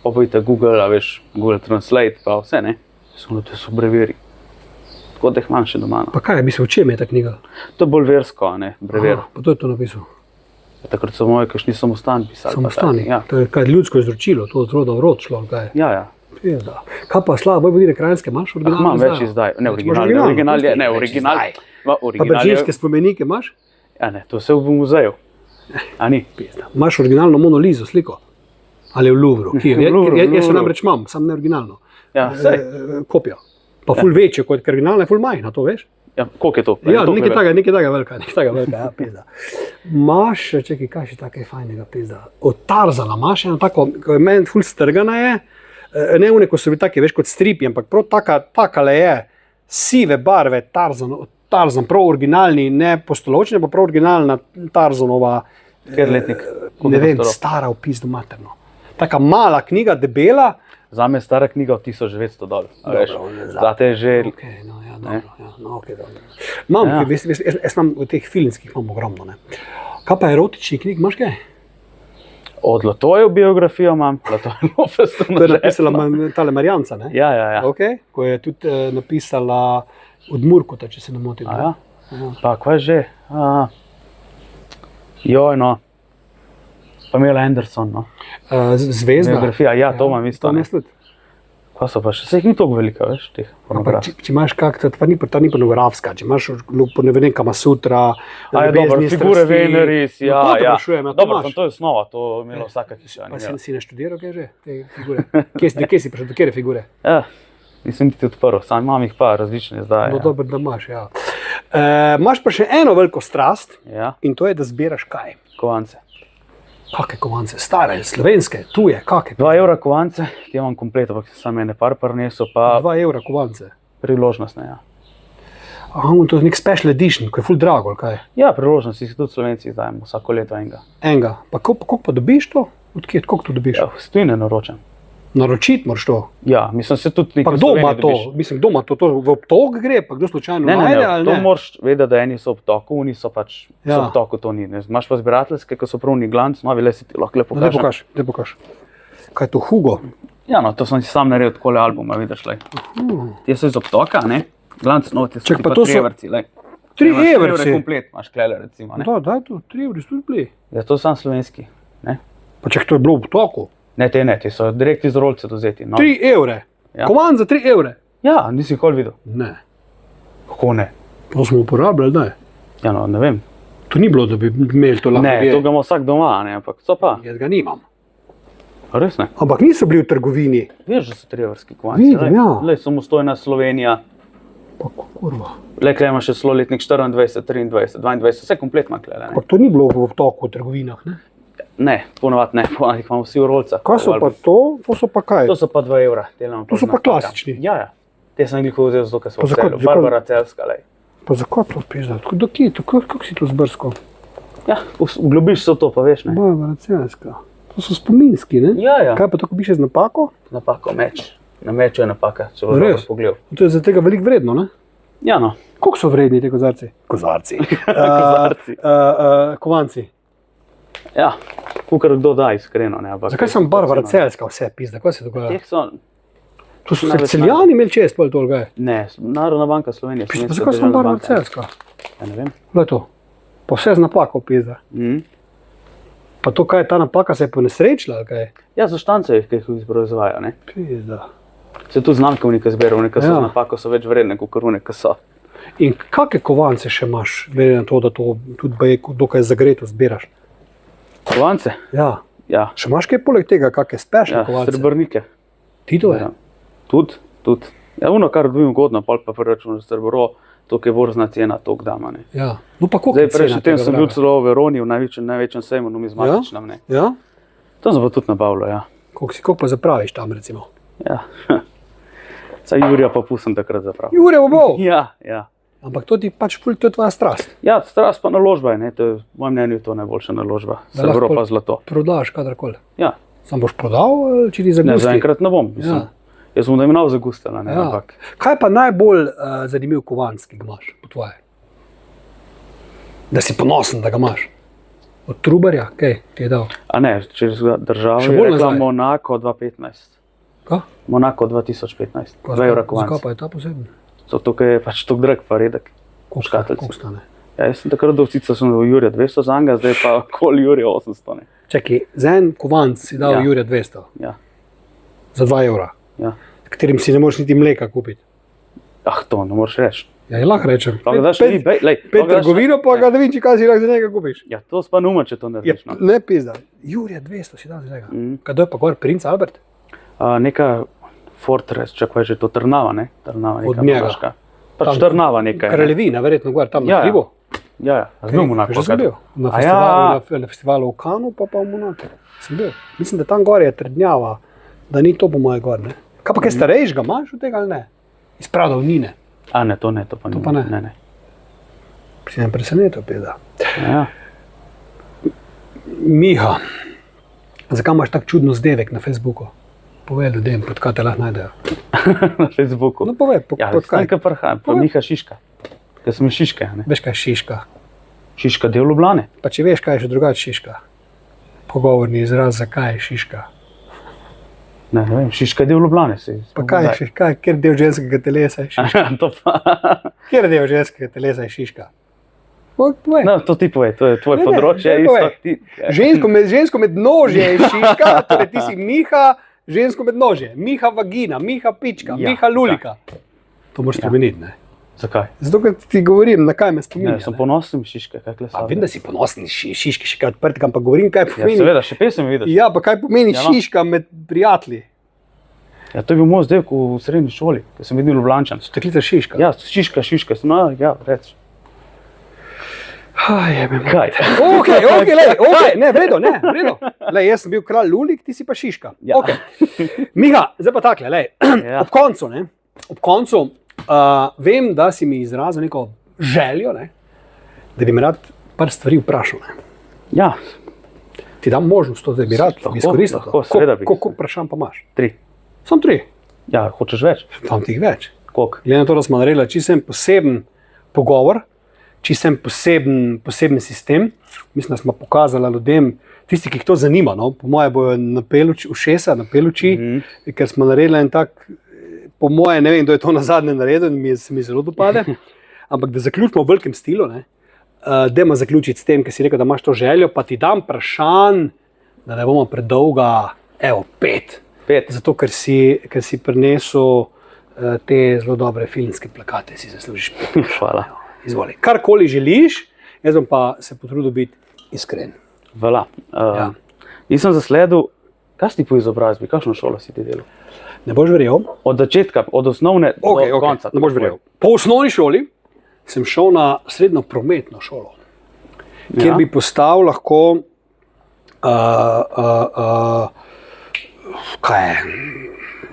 Pa pojte Google, a veš, Google Translate, pa vse, ne? To so breviri. Tako da jih imam še doma. Pa kaj, v čem je ta knjiga? To je bolj versko, ne? Brevir. Pa to je to napisal? Takrat so moji kakšni samostan pisali. Samostani? Ja. To je kaj ljudsko izročilo, to od roda v rod šlo, kaj? Ja. Kaj pa Slava Vojvodine Kranjske, imaš originalno? Imam več izdaj. Ne, original je. Pa Bržinske spomenike imaš? Ja, ne, to vse v muzeju. A ni? Imaš originalno Monolizo sliko? Ali v Louvru? Jaz jo namreč imam, sam ne originalno. Ja, sej. Kopija. Pa ful večjo, kot originalna je ful majhna, to veš? Ja, koliko je to? Ja, nekaj taga velika, ja, pizda. Maš, čekaj, kaj še tako fajnega pizda. Od Tarzana imaš eno tako, ko je meni ful strgana je, ne une, ko so bili taki, veš, kot stripi, ampak prav takale je, sive barve Tarzan, prav originalni, ne postoločni, pa prav originalna Tarzanova, letnik? Ne vem, stara v pizdu materno. Taka mala knjiga, debela. Zame je stara knjiga od 1900 dol. Zate je že... Okay, no, ja, dobro. Imam, jaz imam v teh filmskih imam ogromno, ne. Kaj pa erotični knjig, imaš kaj? Od Latojev biografijo imam, Latojev Lofestu. To je napisala tale Marjanca, ne? Ja. Okay. Ko je tudi napisala od Murkota, če se ne motim. Ja. Pa kaj že? Joj, no. Pa Mel Anderson, no. Zvezda. Biografija, ja, to imam isto, ne. Tudi. Pa so pa še, se jih ni toliko veliko, veš, teh Ampak, pornografij. če imaš ta ni pornografska, če imaš ne vem, Kamasutra, Dobro, figure Veneris, ja, to te ja. sprašujem, a to Dobro, imaš? to je osnova, to je imela vsaka hiša. Pa si ne študiral, kaj že, te figure? Kje si prišel, do kere figure? Ja, nisem niti odprl, sam imam jih pa različne zdaj. No, dobro, da imaš, ja. Imaš pa še eno veliko strast Ja, in to je, da zbiraš kaj? kovance. Kake kovance, stare, slovenske, tuje, kake? 2 evra kovance, ki imam komplet, ampak sam ene par prinesel, pa 2 evra kovance. priložnostne, ja. Aha, to je nek special edition, ko je ful drago, ali kaj? Ja, priložnost jih tudi Slovenci izdajemo, vsako leto enega. Enega. Pa koliko pa dobiš to? Odkje, koliko to dobiš? Ja, v tujine naročam. Naročiti moraš to. Ja, mislim, se tudi Pa nekaj kdo ima to? Mislim, kdo ima to? To v obtok gre, pa kdo slučajno Ne, najde ali to ne? moraš vedeti, da eni so v toku, oni so pač Ja. so v toku, to ni. Ne. Imaš pa zbirateljske, ki so pravni glanc, novi le si ti lahko lepo Daj pokažem. pokaž. Kaj je to, Hugo? Ja, no, to sem si sam naredil takole albuma, vidiš, lej. Ti so iz obtoka, ne? Glanc, no, ti so Čak, ti pa pa to so- 3 evrci, lej. 3 Imaš 3 evrci? evre komplet, imaš klele, recimo, ne? Da, daj to, 3 evri so tudi bili. Ja, to sam slovenski, ne? Pa čak, to je bilo v obtoku. Ne, ti so direkt iz rolce dozeti, no. 3 evre. Ja. Kovan za 3 evre. Ja, nisi nikoli videl. Ne. Kako ne? To smo uporabljali, ne. Ja, no, ne vem. To ni bilo, da bi imeli to lahko. Ne, je. to ga ima vsak doma, ne, ampak so pa. Jaz ga nimam. Res ne. Ampak niso bili v trgovini. Veš, da so 3 evrski kovanci. Vidim, ja. Lej, samostojna Slovenija. Pa kurva. Le, klej ima še sloletnik 24, 23, 22, vse komplet ima klele. Ne, Ampak to ni bilo v obtoku v trgovinah, ne. ne ponavadi ne, ponavadi jih imamo vsi v rolcah. Kaj so pa to? To so pa kaj? To so pa 2 evra. To so pa klasični. Ja, ja. Te sem jih vzel zato, ker so Pa zakaj- vse. zakaj- Barbara Celska, lej. Pa zakaj to pizda? Do kje to? Kako si to zbrskal? Ja, vglobiš se v to, pa veš, ne. Barbara Celska. To so spominski, ne? Ja, ja. Kaj pa to, ko piše z napako? Napako, meč. Na meču je napaka, če boš Res? dobro pogledal. To je za tega veliko vredno, ne? Ja, no. Koliko so vredni ti kozarci? Kozarci. Kozarci. Kovanci. Ja, kukar kdo da, iskreno, ne. Ampak Zakaj sem Barbara Celska vse pizda? Kaj se dogaja? Teh so, To so se največ Celjani imeli čez pol tolga. ne, Narodna banka Slovenije. Pa Slovenska zakaj sem državna Barbara banka. Celska? Ja, ne vem. Glej to. Pa vse z napako pizda. Mhm. Pa to, kaj je ta napaka, se je ponesrečila, ali kaj? Ja, za štance jih, ki jih proizvajajo, ne. Pizda. Se tudi znamke v nekaj zberajo, nekaj so Ja. z napako, so več vredne, kot karune, ki so. In kakšne kovance še imaš, glede na to, da to tudi baje dokaj zagreto zbiraš? Kovance? Ja. Ja, Še imaš kaj poleg tega, kakšne special ja kovance? srebrnike. Ti to je? Ja. Tudi. Ja, ono, kar dobim ugodno, pol pa preračunaš srebro, to je borzna cena, to dama, ne. Ja. No pa koliko Zdaj, je cena prejšnji teden tega sem bil vraga? celo v Veroni, v največjem sejmu numizmatičnem, ne. Ja? To sem pa tudi nabavljal, ja. Koliko pa zapraviš tam, recimo? Ja. Saj Jurija pa pustim takrat zaprav. Jure bo! Ja, ja. Ampak to ti pač ful, to je tvoja strast. Ja, strast pa naložba je, ne, to je v mojem mnenju to najboljša naložba. Da Srebro lahko- pa zlato. Prodaš kadarkoli. Ja, Sam boš prodal, ali če ti ne, zagusti? zaenkrat ne bom. Mislim, Ja. Jaz bom da imenoval zagustala, ne, Ja. ampak Kaj je pa najbolj zanimiv kovanc, ki ga imaš, po tvoje? Da si ponosen, da ga imaš. Od Trubarja, kaj ti je dal? a ne, čez državo Še je bolj rekla nazaj? Monako 2015. Kaj? Monako 2015. 2 evra kovanc. Zakaj pa je ta poseben? Zato, ker je pač tako drag pa redek. Koliko Škatlici. stane? Ja, jaz sem takrat dal sicer sem dal Jurija 200 za njega, zdaj pa kol Jurija 800. Ne. Čakaj, za en kovanc si dal Ja. Jurja 200, Ja, za 2 evra, ja. katerim si ne moreš niti mleka kupiti. Ah, to ne moreš reči. Ja, je lahko rečem. Lahko daš Pet- eBay, lej, Pet lahko daš- trgovino, pa ga da vidim, kaj si lahko za njega kupiš. Ja, to pa numa, če to Ja, narediš. No. ne pizda. Jurja 200 si dal za njega. Mhm. Kaj je pa gor, princ Albert? Neka Fortress, če pa je že to Trnava, ne? Trnava neka Od njega. monaška. Pač Tam- Trnava neka. je, ne. Kraljevina, verjetno gor, tam Ja, na ja. hribu. Ja, ja, zbil Monako. Že sem bil. Na A festivalu, ja. na festivalu v Kanu, pa v Monaku. Sem bil. Mislim, da tam gor je trdnjava, da ni to po moje gor. Ne? Kaj pa kaj starejšega imaš od tega ali ne? Iz pradavnine. A ne, to ne, to pa To ni. pa ne. Ne, ne. Si me presenetil, peda. Ja. Miha, zakaj imaš tako čudno zdevek na Facebooku? Povej ljudem, pod kaj te lahko najdejo. Na Facebooku. No povej, Ja, pod kaj. kaj prhajam, pa Povej. Miha Šiška. Ker sem iz Šiške, ne. Veš kaj je šiška? Šiška del Ljubljane. Pa če veš, kaj je še drugače šiška. Pogovorni izraz, zakaj je šiška. Ne vem, Šiška del Ljubljane. Pa kaj je šiška, kjer del ženskega telesa je šiška? To pa. Kjer del ženskega telesa je šiška? Povej. No, to ti povej, to je tvoje Ne, področje. daj Isto, povej. Žensko med nožje je šiška, torej ti si Miha, žensko med nožje. Miha vagina, Miha pička, Ja, Miha lulika. To moraš spremeniti, ne? Zakaj? Zato, ker ti govorim, na kaj me spominja. Ne, sem ponosen šiške, kaj Pa klesam. vem, da si ponosen, šiške še kaj odprte, ampak govorim, kaj Ja, pomeni. seveda, še pesem vidiš. Ja, pa kaj pomeni Ja, no. šiška med prijatelji? Ja, to je bil moj zdaj v srednji šoli, ker sem videl Ljubljančan. Steklica šiška. Ja, šiška, no, ja, reč. Kaj? Ne, vredo. Lej, jaz sem bil kralj Lulik, ti si pa šiška. Ja. Okay. Miha, zdaj pa takle, lej. Ja. Ob koncu vem, da si mi izrazil neko željo, ne, da bi me rad par stvari vprašal. Ne. Ja, Ti dam možnost, to, da bi rad Lahko, izkoristil. lahko, seveda bi. Koliko vprašanj pa imaš? 3. Sam 3, Ja, hočeš več? tam tih več. Koliko? Glede na to, da smo naredili čisto poseben pogovor, čisto poseben sistem, mislim, da smo pokazali ljudem, tisti, ki jih to zanima, no, po moje bojo napeli ušesa, napeli oči, ker smo naredili en tak, po moje, ne vem, kdo je to na zadnje naredil in se mi zelo dopade, ampak da zaključimo v velikem stilu, ne, dajmo zaključiti s tem, ker si rekel, da imaš to željo, pa ti dam vprašanj, da ne bomo predolga, evo, 5. 5. Zato, ker si prinesel te zelo dobre filmske plakate, si zaslužiš 5. Hvala. Izvoli. Karkoli želiš, jaz bom pa se potrudil biti iskren. Hvala. Ja. Nisem zasledil, kaj si ti po izobrazbi, kakšno šolo si ti delal? Ne boš verjel? Od začetka, od osnovne do konca. Ne boš verjel. Po osnovni šoli sem šel na srednjo prometno šolo, kjer Ja. bi postal lahko kaj je?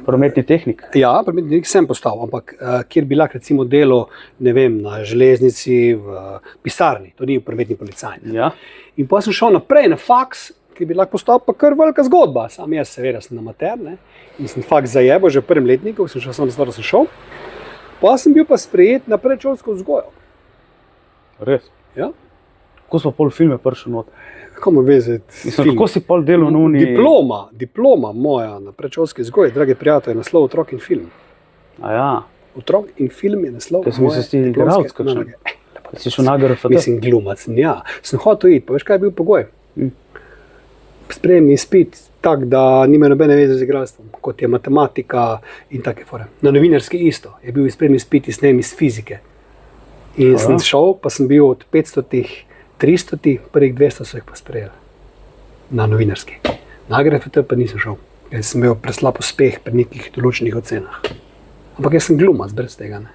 Prometni tehnik. Ja, prometnik sem postal, ampak kjer bi lahko recimo delal, ne vem, na železnici, v pisarni, to ni prometni policaj. Ne. Ja. In pa sem šel naprej na faks, ki bi lahko postal pa kar velika zgodba. Sam jaz seveda sem amater, ne, in sem faks zajebo že v prvem letniku, sem šel, sem šel. Pa sem bil pa sprejet na predšolsko vzgojo. Res. Ja? Kako smo pol filme prišli not? Komu vezeti? Mislim, kako si pol delal na uni? Diploma moja na predšolski vzgoji, dragi prijatelji, je naslov Otrok in film. A ja, Otrok in film je naslov Ker sem mislil, da si igralec kakšen. si šel na GRFD. Mislim, glumac, ja. Sem hotel iti, pa veš, kaj je bil pogoj? Sprejemni izpit, tak, da nima nobene veze z igralstvom, kot je matematika in take fore. Na novinarski isto, je bil sprejemni izpit iz fizike. In sem šel, pa sem bil od 500-ih, 300-ih, prvih 200 so jih pa sprejeli. Na novinarski. Na GRFT pa nisem šel, ker sem imel preslab uspeh pri nekih določenih ocenah. Ampak jaz sem glumac brez tega, ne.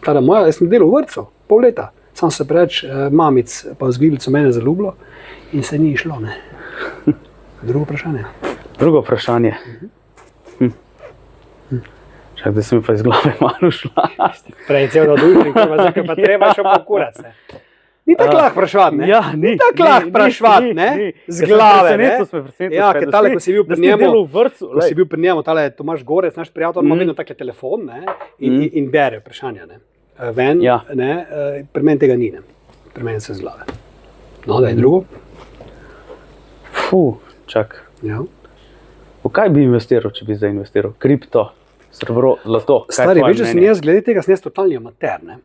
Tada moja, jaz sem delal v vrtcu, pol leta. Sam se preveč mamic pa vzgledal mene zaljubilo in se ni išlo, ne. Drugo vprašanje. Drugo vprašanje. Čak, da se mi pa iz glave malo šla. Prej cel dodušnik, pa treba še pokurac, ne. Ni tako lahko vprašati, ne? Ja, ni. tako lahko vprašati, ne? Z glave, ne? Ja, ker tale, ko si bil pri njemu, ko si bil pri njemu, tale Tomaž Gorec, naš prijatelj, ima vedno takle telefon, ne? In bere vprašanja, ne? Ven, Ja. ne? Pri meni tega ni, ne? Pri meni se z glave. No, da je drugo. Čak. Ja. V kaj bi investiral, če bi zdaj investiral? Kripto, srebro, zlato. Kaj je Stari, tvoje veš, da sem mnenje? jaz glede tega, sem jaz totalni amater, ne?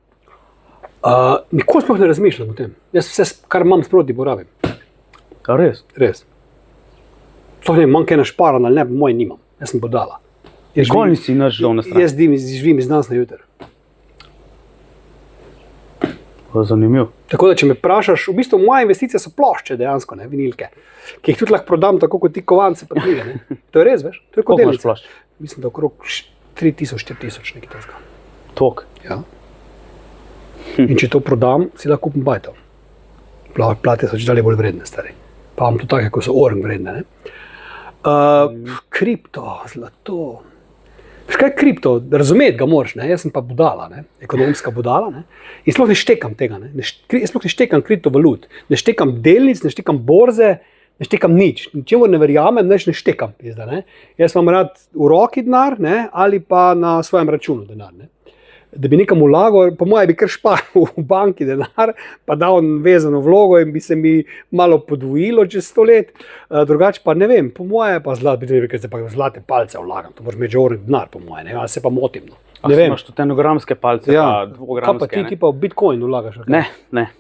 Nikoli sploh ne razmišljam o tem. Jaz vse, kar imam sproti, porabim. A res? Res. Sploh ne vem, manj kaj našparan ali ne, moj nimam. Jaz sem bodala. Nikoli nisi nič dal na stran. Jaz živim iz danes na jutri. Zanimivo. Tako da, če me vprašaš, v bistvu moje investicije so plošče dejansko, ne, vinilke, ki jih tudi lahko prodam tako kot ti kovance pa knjige, ne. To je res, veš? To je kot Koliko imaš delnica. plošč? Mislim, da okrog 3000, 4000 nekaj tega. Tok. Ja. In če to prodam, si lahko kupim bajtov. Plate so čedalje bolj vredne, stari. Pa imam to take, ko so orang vredne, ne. Kripto, zlato. Veš kaj je kripto? Razumeti ga moraš, ne? Jaz sem pa budala, ne? Ekonomska budala, ne? In sploh ne štekam tega, ne? Jaz sploh ne štekam kriptovalut, ne štekam delnic, ne štekam borze, ne štekam nič. Ničemu ne verjamem, ne štekam. Pizda, ne? Jaz imam rad v roki denar, ne? Ali pa na svojem računu denar, ne? Da bi nekam vlagal, po moje bi kar šparil v banki denar, pa dal vezano vlogo in bi se mi malo podvojilo čez 100 let. Drugače pa ne vem, po moje pa zlate palce vlagam, to moraš imeti že orang denar, po moje, ne, ali se pa motim. No. Ne vem. Imaš tudi enogramske palce, Ja. pa Kaj pa dvogramske. ti tipa v Bitcoin vlagaš? ali kaj? Ne.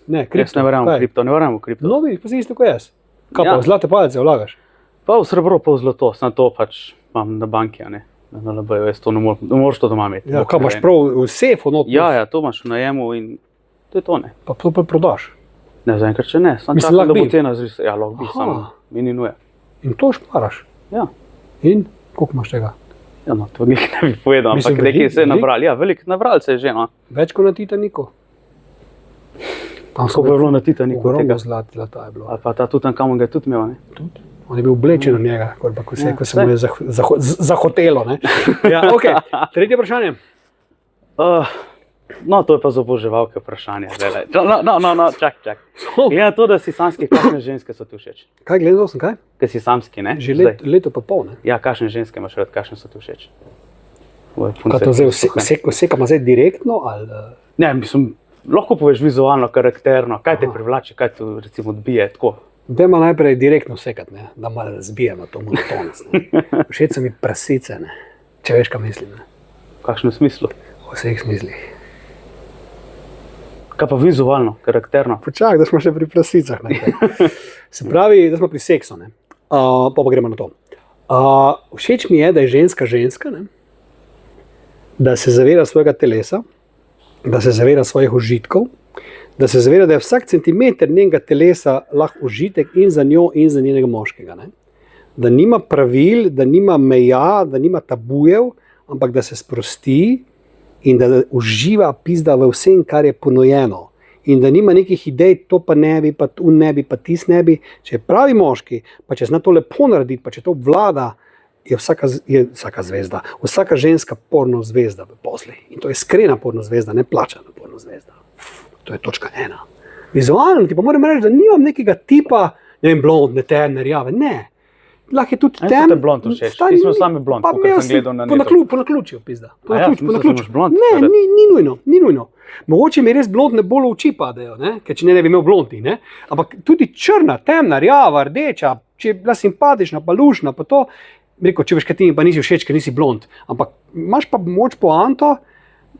Ne, Jaz kripto. ne verjamem Kaj? v kripto, ne verjamem v kripto. No, vidiš, pa si isto kot jaz. Kaj pa, Ja. v zlate palce vlagaš? Pa v srebro, pa v zlato, sem to pač imam na banki, a ne. Na LB-ju, jaz to ne moreš to doma imeti. Ja, Bog kaj ne imaš vem. prav v sefu not? Ja, to imaš v najemu in to je to, ne. Pa to pa prodaš. Ne, zaenkrat še ne, sam Mislim, čakam, lahko da bo bi. cena zrisala. Ja, lahko bi, Aha. samo mi ni nuje. In to šparaš. Ja. In koliko imaš tega? Ja, no, to nikaj ne bi povedal, Mislim, ampak nekaj veliko, se je veliko. nabrali. Ja, veliko nabrali se je že, no. Več kot na Titaniku. Tam Kako je bilo na Titaniku ogromno tega? zlata je bilo. Ali pa ta Tutankamon ga je tudi imel, ne. Tudi. On je bil oblečen v njega, ko se, Ja, ko se mu je zahotelo. Ne? Ja, okay. Tretje vprašanje. No, to je pa za oboževalke vprašanje. Zdajle. No, čak. Ja, to, da si samski, kakšne ženske so ti všeč? Kaj gledal sem, kaj? Ker si samski, ne? Že Zdaj. leto pa pol, ne? Ja, kakšne ženske imaš rad, kakšne so ti všeč? Kaj to zdaj vsekamo zdaj direktno? Ali, Ne, mislim, lahko poveš vizualno, karakterno, kaj te privlači, kaj te recimo odbije, tako. Dajmo najprej direktno sekati, ne? Da malo zbijemo to monotonost. Všeč so mi prasice, ne? Če veš, kaj mislim. Ne? V kakšnem smislu? V vseh smislih. Kaj pa vizualno, karakterno? Počakaj, da smo še pri prasicah. Se pravi, da smo pri seksu. Pa gremo na to. Všeč mi je, da je ženska ženska, ne? Da se zaveda svojega telesa, da se zaveda svojih užitkov, da se zaveda, da je vsak centimeter njenega telesa lahko užitek in za njo, in za njenega moškega. Ne? Da nima pravil, da nima meja, da nima tabujev, ampak da se sprosti in da uživa pizda v vsem, kar je ponujeno. In da nima nekih idej, to pa ne bi, pa tu ne bi, pa tis ne bi. Če je pravi moški, pa če zna to lepo narediti, pa če to vlada, je vsaka zvezda, vsaka ženska porno zvezda v posli. In to je iskrena porno zvezda, ne plačana porno zvezda. To je točka 1. Vizualno ti pa moram reči, da nimam nekega tipa, ne vem, blondne, temne, rjave, ne. Lahko je tudi A tem. so te blond všeč? Ti smo sami blond, Pa kakor imel sem sem gledal na netu. po naključju, pizda. Po A ja, naključju, po mislil sem, da naključju. imaš blond Ne, rad. ni nujno. Mogoče mi res blondne bolj v oči padejo, ne? Ker če ne bi imel blondih, ne? Ampak tudi črna, temna, rjava, rdeča, če je bila simpatična, pa lušna, pa to, rekel, če veš, kaj ti pa nisi všeč, ker nisi blond. Ampak imaš pa moč poanto,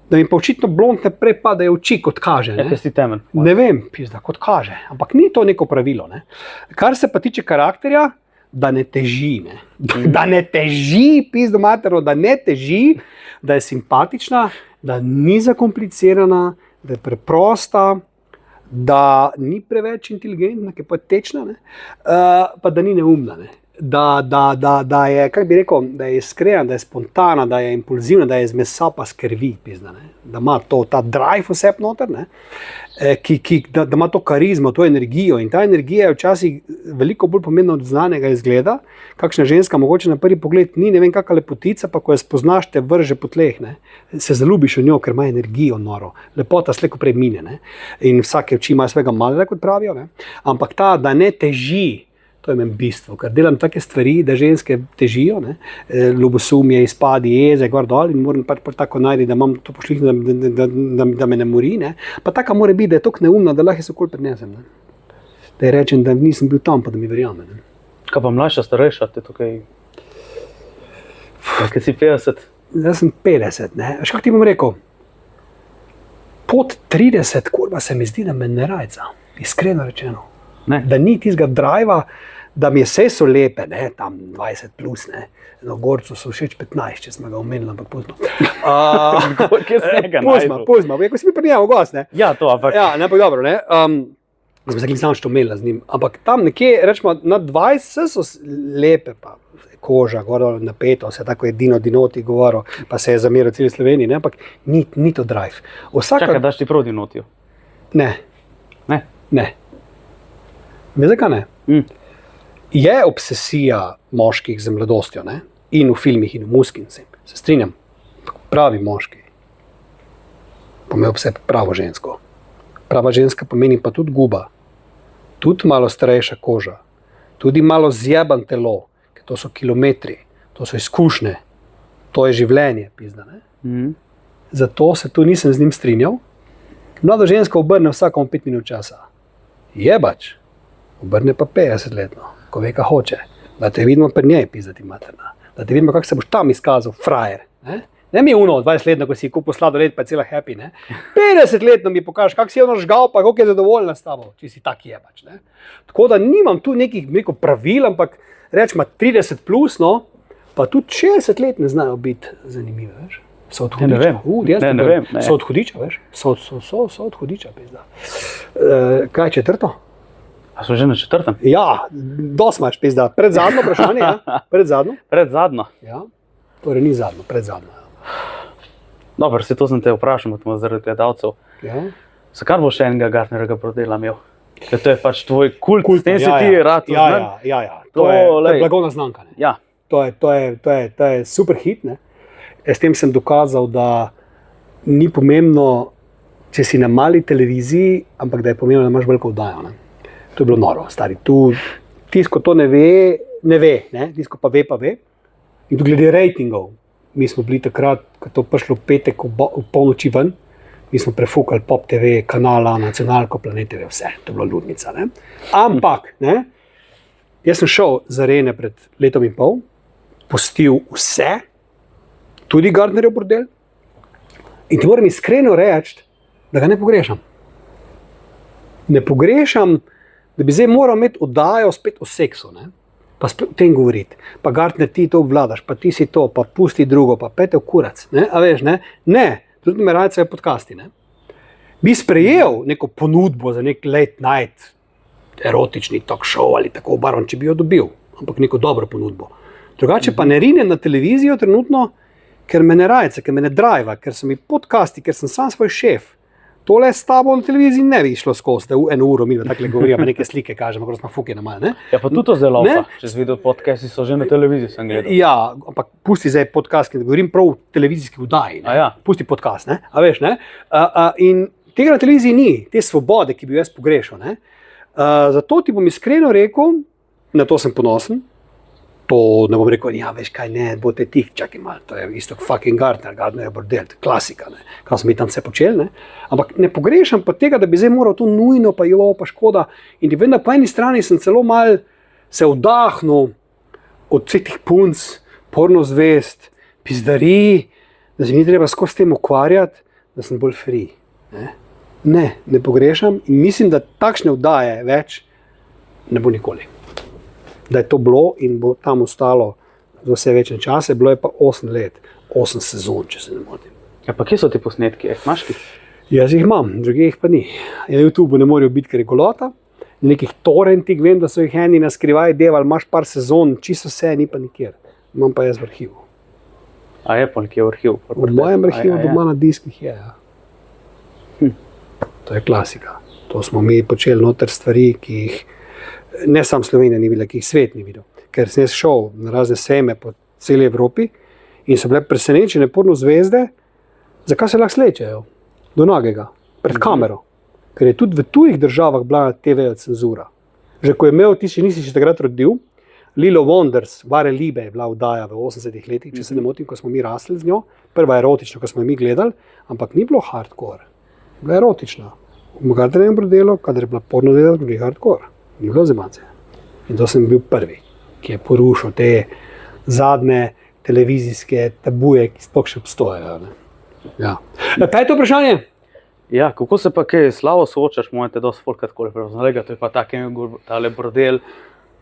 da mi pa očitno blond ne prepadejo v oči, kot kaže. Ja, Ne? ker si temen. Ne vem, pizda, kot kaže, ampak ni to neko pravilo. Ne? Kar se pa tiče karakterja, da ne teži. Ne? Da ne teži, pizdo matero, da ne teži, da je simpatična, da ni zakomplicirana, da je preprosta, da ni preveč inteligentna, ki je patetična, pa da ni neumna. Ne? Da je, kako bi rekel, da je iskrena, da je spontana, da je impulzivna, da je iz mesa pa skrbi, pizda, ne? Da ima ta drive vse noter, ne? Da ima to karizmo, to energijo. In ta energija je včasih veliko bolj pomembna od znanega izgleda. Kakšna ženska, mogoče na prvi pogled ni, ne vem, kakšna lepotica, pa ko jo spoznaš, te vrže po tleh. Ne? Se zaljubiš v njo, ker ima energijo noro. Lepota slejko prej mine. Ne? In vsake oči ima svojega malega, kot pravijo. Ne? Ampak ta, da ne teži, to je meni bistvo, ker delam take stvari, da ženske težijo, ljubosumje, izpadi, jeze, gor dol in moram pač tako najti, da imam to pošlihno, da me ne mori. Ne? Pa taka mora biti, da je tako neumna, da lahko se okoli prinesem. Ne? Da je rečem, da nisem bil tam, pa da mi verjame. Ne? Kaj pa mlajša, starejša, te tukaj? Kaj si 50? Zdaj sem 50, ne? Veš, kako ti bom rekel? Pod 30, kurva, se mi zdi, da me ne rajca. Iskreno rečeno. Ne. Da ni tistega driva, da mi je vse so lepe, ne? Tam 20 plus, ne? No, Gorcu so všeč 15, če smo ga omenili, ampak pustno. Kje si njega Pustno, ko si mi prijav gost, ne? Ja, to, ampak... Ja, ne, pa dobro, ne? Smo se nisem što imela z njim, ampak tam nekje, rečemo, na 20 so lepe, pa koža, gor napeto, vse tako je Dinoti govoril, pa se je zameril celi Sloveniji, ne? Ampak ni to drive. Čakaj, daš ti prav Dinotijo? Ne. Ne? Ne. Veš, zakaj ne? Je obsesija moških z mladostjo, ne? In v filmih, in v muskincih. Se strinjam, pravi moški pomeni vse pravo žensko. Prava ženska pomeni pa tudi guba, tudi malo starejša koža, tudi malo zjeban telo, ker to so kilometri, to so izkušnje, to je življenje, pizda, ne? Zato se tu nisem z njim strinjal. Mlado žensko obrne vsakому 5 minut časa. Jebač, obrne pa 50 letno, ko ve, kaj hoče. Da te vidimo pri njej, pizda ti materna. Da te vidimo, kako se boš tam izkazal, frajer. Ne? Ne mi 20-letno, ko si kupil sladoled, pa je cela happy. Ne? 50-letno mi pokažeš, kako si ono žgal, pa kako je zadovoljna s tabo, če si tak jebač. Ne? Tako da nimam tu nekih pravil, ampak rečemo 30 plus, no, pa tudi 60 let ne znajo biti zanimive, veš. So od hudiča. Ne vem. So od hudiča, veš. So od hudiča, pizda. Kaj je četrto? A so že na 4? Ja, dosmač, pizda. Predzadnjo vprašanje, ja? Predzadnjo. Ja, torej ni zadnjo, predzadnjo. Dobro, se to sem te vprašal, zaradi gledalcev. Ja. Zakaj boš še enega Gartnerjevega brodela imel? Ker to je pač tvoj kult, s tem si ti rad uznan. Ja. To je blagovna znamka. Ne? Ja. To je super hit. Ne? S tem sem dokazal, da ni pomembno, če si na mali televiziji, ampak da je pomembno, da imaš veliko oddajo. Ne? To je bilo noro, stari. Tisko to ne ve, ne? Tisko pa ve. In tu glede rejtingov, mi smo bili takrat, ko to prišlo petek v polnoči ven, mi smo prefukali Pop TV, kanala, nacionalko, Planet TV, vse. To je bila ludnica. Ne? Ampak, ne? Jaz sem šel za Arene pred letom in pol, pustil vse, tudi Gartnerjev bordel, in ti moram iskreno reči, da ga ne pogrešam. Ne pogrešam, da bi zdaj moral imeti oddajo spet o seksu, ne? Pa spet o tem govoriti. Pa Gartner, ti to obvladaš, pa ti si to, pa pusti drugo, pa pete v kurac. Ne? A veš, ne? Ne, tudi me radi svoje podcasti. Ne? Bi sprejel neko ponudbo za nek late night, erotični talk show ali tako obarvan, če bi jo dobil, ampak neko dobro ponudbo. Drugače pa ne rinem na televizijo trenutno, ker me ne rajca, ker me ne driva, ker so mi podcasti, ker sem sam svoj šef. Tole s tabo na televiziji ne bi šlo skozi, da v eno uro mi takle govorijo, pa neke slike kažemo, kako smo fuki na malo. Ja, pa tudi to zelo laufa, če si videl podcasti, so že na televiziji, sem gledal. Ja, ampak pusti zdaj podcast, ki govorim prav o televizijski vdaji. Ja. Pusti podcast, ne? A veš, ne? In tega na televiziji ni, te svobode, ki bi jo jaz pogrešal. Ne? Zato ti bom iskreno rekel, na to sem ponosen, to ne bom rekel, ja, veš kaj, ne, bote tih, čakaj malo, to je isto fucking Gartnerjev bordel, klasika, ne, kaj smo mi tam vse počeli, ne, ampak ne pogrešam pa tega, da bi zdaj moral to nujno, pa jo, pa škoda, in ti vem, da po eni strani sem celo mal se vdahnil od vseh tih punc, pornozvest, pizdari, da se mi treba skozi tem ukvarjati, da sem bolj free, ne pogrešam in mislim, da takšne vdaje več ne bo nikoli. Da je to bilo in bo tam ostalo za vse večne čase, bilo je pa 8 let, 8 sezon, če se ne motim. Ja, pa kje so ti posnetki, imaš ki? Jaz jih imam, druge jih pa ni. Na YouTube ne morajo biti, ker je golota, na nekih torrentih vem, da so jih eni na skrivaj devali, imaš par sezon, čisto vse, ni pa nikjer. Imam pa jaz v arhivu. A je pa nekje v arhivu? V mojem arhivu doma na diskih je, ja. To je klasika. To smo mi počeli noter stvari, ki jih ne sam Slovenija ni videla, ki jih svet ni videl. Ker sem jaz šel na razne sejme po celi Evropi in so bile presenečene pornozvezde, zakaj se lahko slečejo do nagega, pred kamero. Ker je tudi v tujih državah bila TV cenzura. Že ko je imel, ti še nisi še takrat rodil, Lilo Wonders, Vare Liebe je bila vdaja v 80-ih letih, če se ne motim, ko smo mi rasli z njo. Prva erotična, ko smo mi gledali, ampak ni bilo hardcore. Bila erotična. V Gartnerjevem bordelu, kadar je bila pornozvezda, bilo je hardcore. Ni bilo zemance. In to sem bil prvi, ki je porušil te zadnje televizijske tabuje, ki sploh še obstojajo. Ja. Kaj je to vprašanje? Ja, kako se pa kaj slavo soočaš, mojete dosti folka tako prepoznalega, to je pa tale bordel,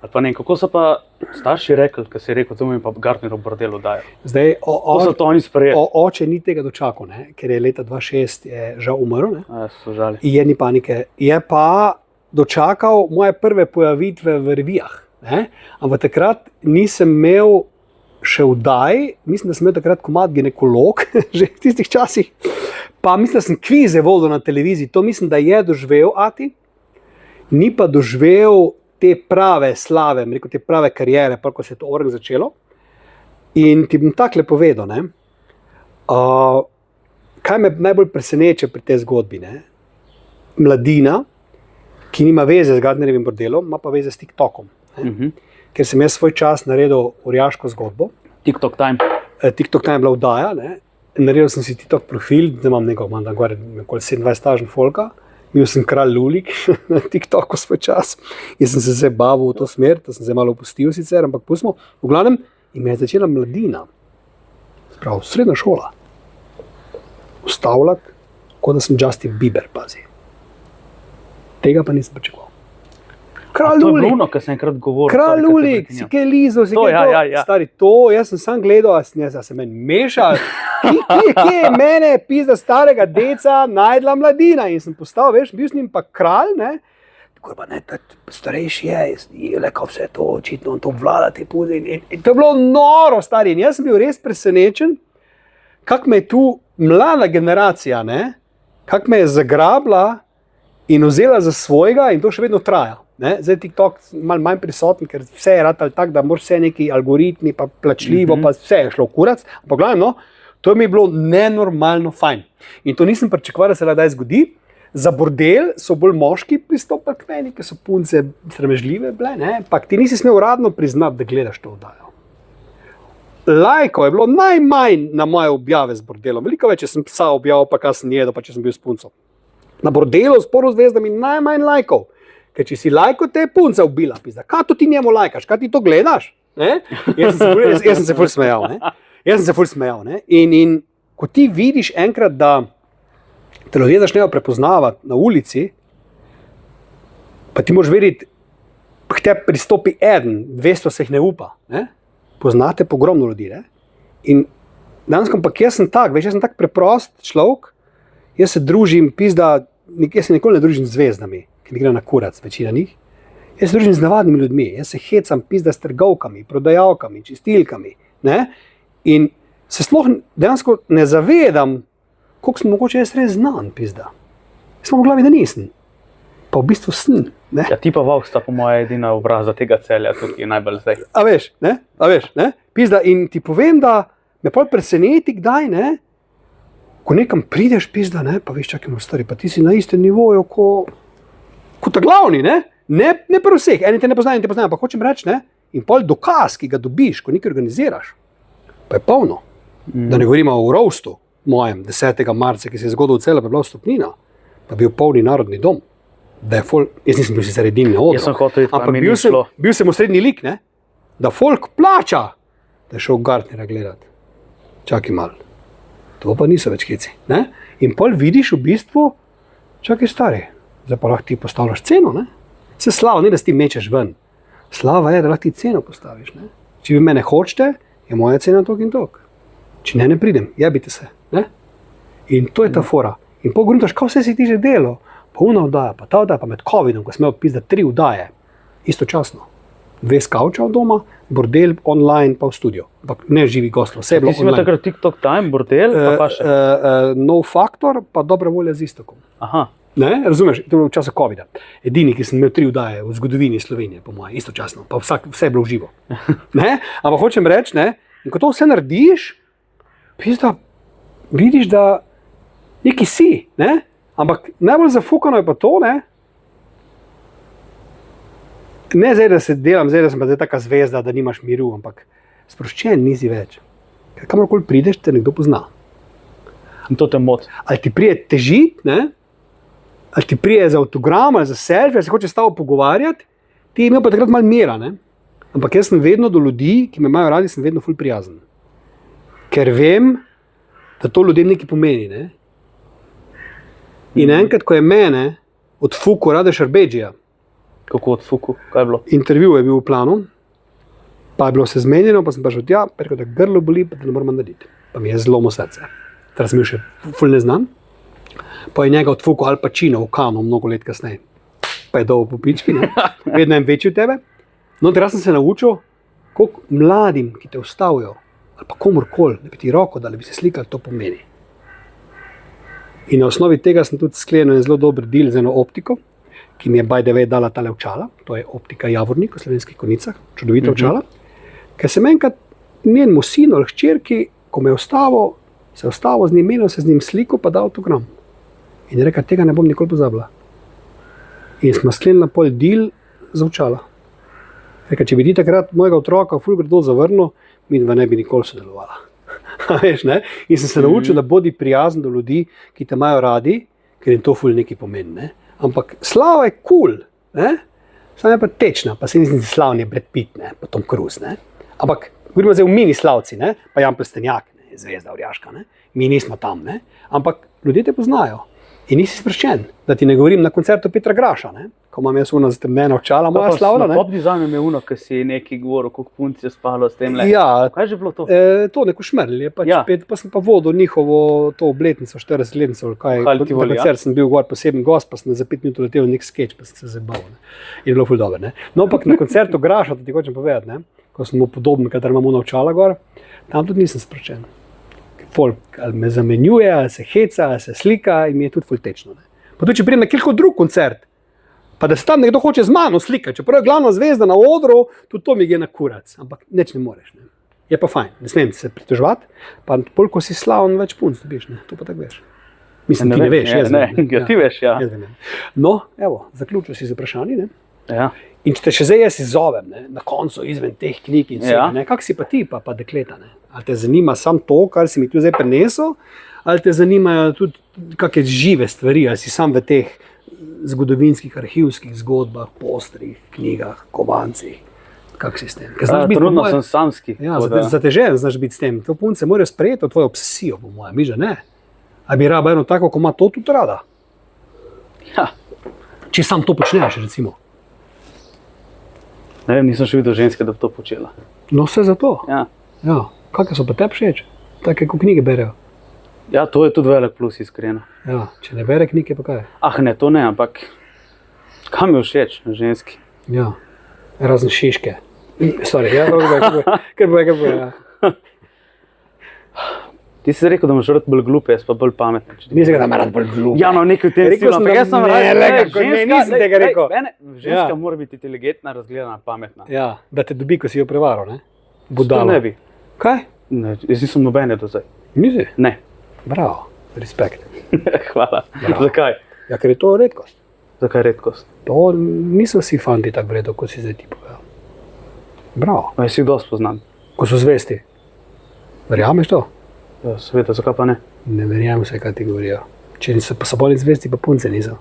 ali pa ne, kako so pa starši rekli, ko si rekel, to mi pa Gartnerjev bordel oddajo? Zdaj, so to oni sprejeli? Oče ni tega dočakal, ne? Ker je leta 2006 je žal umrl, ne? Ja, so žali. Je ni panike. Je pa dočakal moje prve pojavitve v revijah. Ne? Ampak takrat nisem imel še vdaj, mislim, da sem imel takrat komad Ginekolog, že v tistih časih, pa mislim, da sem kvize vodil na televiziji, to mislim, da je doživel Ati, ni pa doživel te prave slave, rekel, te prave karijere, pa ko se je to org začelo. In ti bom takle povedal, ne? Kaj me najbolj preseneča pri tej zgodbi, ne? Mladina, ki nima veze z Gartnerjevim bordelom, ima pa veze s TikTokom. Ker sem jaz svoj čas naredil orjaško zgodbo. TikTok Time. TikTok Time je bila vdaja, ne? Naredil sem si TikTok profil, da imam nekaj, okoli 27 stažen folka. Bil sem kralj Lulik na TikToku svoj čas. Jaz sem se bavil v to smer, da sem se malo opustil sicer, ampak pustimo. V glavnem, in me je začela mladina, prav srednja šola, ustavljati, kot da sem Justin Bieber, pazi. Tega pa nisem pričakoval. Kralj To je Ulik, Bruno, ki sem enkrat govoril. Kralj Ulik, si kaj lizo, si To, kaj to. ja. Stari, to, jaz sem sam gledal, a se meni mešal. Kje je mene pizda starega deca najdla mladina in sem postal, veš, bil sem jim pa kralj, ne. Tako pa ne, starejši je, lekal vse to, očitno on to vlada te pude in to je bilo noro, stari. In jaz sem bil res presenečen, kako me je tu mlada generacija, ne, kako me je zagrabila in vzela za svojega in to še vedno traja. Ne? Zdaj TikTok malo manj prisoten, ker vse je ratalo tako, da moraš vse neki algoritmi, pa plačljivo, pa vse je šlo v kurac. Ampak glavno, to mi je bilo nenormalno fajn. In to nisem pričakoval, da se kdaj zgodi. Za bordel so bolj moški pristopili k meni, ker so punce sramežljive bile, ne? Ampak ti nisi smel uradno priznati, da gledaš to oddajo. Lajkov je bilo najmanj na moje objave z bordelom. Veliko več, če sem psa objavil, pa kaj sem jedel, pa če sem bil s punco. Na bordelu s porozvezdami najmanj lajkov. Ker če si lajko, te je punca ubila, pizda. Kaj to ti njemu lajkaš? Kaj ti to gledaš? Ne? Jaz sem se ful smejal. Ne? In ko ti vidiš enkrat, da te ljudje začnejo prepoznavati na ulici, pa ti moraš vedeti, k tebi pristopi eden, 200 se jih ne upa. Ne? Poznate ogromno ljudi. Ne? In danes, ampak jaz sem tak, veš, jaz sem tak preprost človek, jaz se družim, pizda, jaz se nikoli ne družim z zvezdami. Mi gre na kurac, večina njih. Jaz se družim z navadnimi ljudmi, jaz se hecam pizda s trgovkami, prodajalkami, čistilkami. Ne? In se sploh dejansko ne zavedam, koliko sem mogoče jaz res znan, pizda. Jaz sem v glavi, da nisem. Pa v bistvu sem. Ne? Ja, ti pa Vauh sta po moje edina obraza tega celja, tukaj najbolj zdaj. A veš, ne? Pizda, in ti povem, da me pol preseneti kdaj, ne? Ko nekam prideš, pizda, ne? Pa veš, čakaj, stari, pa ti si na istem nivoju, kot ta glavni, ne prav vseh, eni te ne poznajo, eni te poznajo, pa hočem reči, ne, in pol dokaz, ki ga dobiš, ko nekaj organiziraš, pa je polno. Da ne govorimo o roastu mojem, 10. marca, ki se je zgodil cela, pa je bila vstopnina, pa je bil polni narodni dom, da je folk, jaz nisem bil sicer edini na odru, Jaz sem hotel iti, pa ampak mi ni šlo. bil sem v srednji lik, ne, da folk plača, da je šel Gartnerja gledati. Čakaj malo, to pa niso več heci, ne, in pol vidiš v bistvu, čakaj stari, zdaj pa lahko ti postavljaš ceno, ne? Se slava, ne da si ti mečeš ven. Slava je, da lahko ti ceno postaviš, ne? Če vi mene hočete, je moja cena tok in tok. Če ne pridem, jebite se, ne? In to je ta fora. In pol gruntaš, kaj vse si ti že delo, pa una oddaja, pa ta oddaja, pa med covidom, ko smo imeli pizda 3 oddaje, istočasno. 2 s kavča od doma, bordel online, pa v studio. Ampak ne živi gostov, vse je bilo Ti si imel online. takrat TikTok Time, bordel, pa še. No Factor, pa dobra volja z Istokom. Aha. Ne, razumeš, to je bilo v času covida. Edini, ki sem imel 3 oddaje v zgodovini Slovenije, po moje, istočasno, pa vse je bilo v živo. Ne, ampak hočem reči, ne, in ko to vse narediš, pizda, vidiš, da neki si, ne, ampak najbolj zafukano je pa to, ne zdaj, da se delam, zdaj, da sem pa zdaj taka zvezda, da nimaš miru, ampak sproščen nisi več. Ker kamorkoli prideš, te nekdo pozna. In to te moti. Ali ti prije težiti, ne? Ali ti prije za avtogram, ali za selfie, ali se hoče s tabo pogovarjati, ti je imel pa takrat malo mira, ne? Ampak jaz sem vedno do ljudi, ki me imajo radi, sem vedno ful prijazen. Ker vem, da to ljudem nekaj pomeni, ne? In enkrat, ko je mene od Fuku Rade Šarbedžija, Kako od Fuku? Kaj je bilo? intervju je bil v planu, pa je bilo se zmenjeno, pa sem pa šel tja, pa rekel, da grlo boli, pa da ne moram narediti. Pa mi je zlomil srce. Teraz sem bil še ful neznan. Pa je njega od Fuku Al Pacino v Kanu mnogo let kasneje. Pa je dol po pički, ne? Vedno je večji od tebe. No, teraz sem se naučil, koliko mladim, ki te ustavijo, ali pa komorkoli, da bi ti roko dali, bi se slikali, to pomeni. In na osnovi tega sem tudi sklenil en zelo dober deal z eno optiko, ki mi je by the way dala tale očala, to je optika Javornik v Slovenskih Konjicah, čudovita očala, ker sem enkrat njenemu sinu ali hčerki, ko me je ustavil, se je ustavil z njim, menil se z njim sliko, pa dal autogram. In je rekel, tega ne bom nikoli pozabila. In smo sklenili pol deal za očala. Rekel, če bi ti takrat mojega otroka ful grdo zavrnil, midva ne bi nikoli sodelovala. Veš, ne? In sem se naučil, da bodi prijazen do ljudi, ki te imajo radi, ker jim to ful nekaj pomeni. Ne? Ampak slava je cool, ne? Samo je pa tečna, pa se nisem slavni Brad Pitt, ne? Pa Tom Cruise. Ne? Ampak govorimo zdaj v mini slavci, ne? Pa Jan Plestenjak. Ne? zvezda orjaška, ne? Mi nismo tam, ne? Ampak ljudje te poznajo in nisi sproščen. Da ti ne govorim na koncertu Petra Graša, ne? Ko imam jaz zatemnjena očala, moja slavna. Top dizajn je uno, ki si neki govoril, koliko punc je spalo s tem. Ja, kaj je že bilo to? To neko šmrlje, pa sem pa vodil njihovo to obletnico, 40-letnico, na koncert sem bil gor poseben gost, pa sem za 5 minut letel nek skeč, pa sem se zabal. In je bilo ful dobro, ne. No, ampak na koncertu Graša, to ti hočem povedati, ne, ko sem mu podoben, kadar imam očala gor, tam tudi nisem sproščen. Folk ali me zamenjuje, ali se heca, ali se slika in mi je tudi ful tečno, ne. Pa tudi, če pridem na kakšen drug koncert, pa da se tam nekdo hoče z mano slikati, čeprav je glavna zvezda na odru, tudi to mi gre na kurac, ampak nič ne moreš. Ne. Je pa fajn, ne smem se pritoževati, pa bolj, ko si slaven, več punc dobiš, ne. To pa tako veš. Mislim, ti ne veš. Ti veš, ja. No, evo, zaključil si z vprašanji, ne. Ja. In če te še zdaj jaz izzovem, ne, na koncu izven teh knjig in vsega, ne, kak si pa ti, pa dekleta, ne? Ali te zanima samo to, kar si mi tu zdaj prinesel, ali te zanimajo tudi kakšne žive stvari, ali si sam v teh zgodovinskih, arhivskih zgodbah, postrih, knjigah, kovancih, kak si s tem? Trenutno sem samski. Ja, zatežen znaš biti s tem. To punce morajo sprejeti v tvojo obsesijo, po mojem, mi že ne. A bi raba eno tako, ko ima to tudi rada? Ja. Če sam to počneš, recimo. Ne vem, nisem še videl ženske, da bi to počela. No, vse za to. Ja. Ja. Kakve so pa tebi všeč? Take, ko knjige berejo. Ja, to je tudi velik plus, iskreno. Ja, če ne bere knjige, pa kaj? Ne, to ne, ampak kam je všeč ženski? Ja, razen šiške. Sorry, ja, kar bo, ja. Ti si rekel, da imaš rad bolj glupe, jaz pa bolj pametne. Nisem ga, da ima rad bolj glupe. Ja, no, nekaj v tem stilu, ampak jaz sem nisem tega rekel. Ženska mora biti inteligentna, razgledana, pametna. Ja, da te dobi, ko si jo prevaral, ne? Budala. To ne bi. Kaj? Ne, jaz nisem nobene do zdaj. Nisi? Ne. Bravo, respekt. Hvala. Bravo. Zakaj? Ja, ker je to redkost. Zakaj redkost? To niso vsi fanti tako vredo, kot si zdaj ti povedal. Bravo. Jaz si jih dosti poznam. Ko so zvesti. Verjameš to? Ja, seveda, zakaj pa ne? Ne verjamem vse, kaj ti govorijo. Če so bolj zvesti, pa punce niso.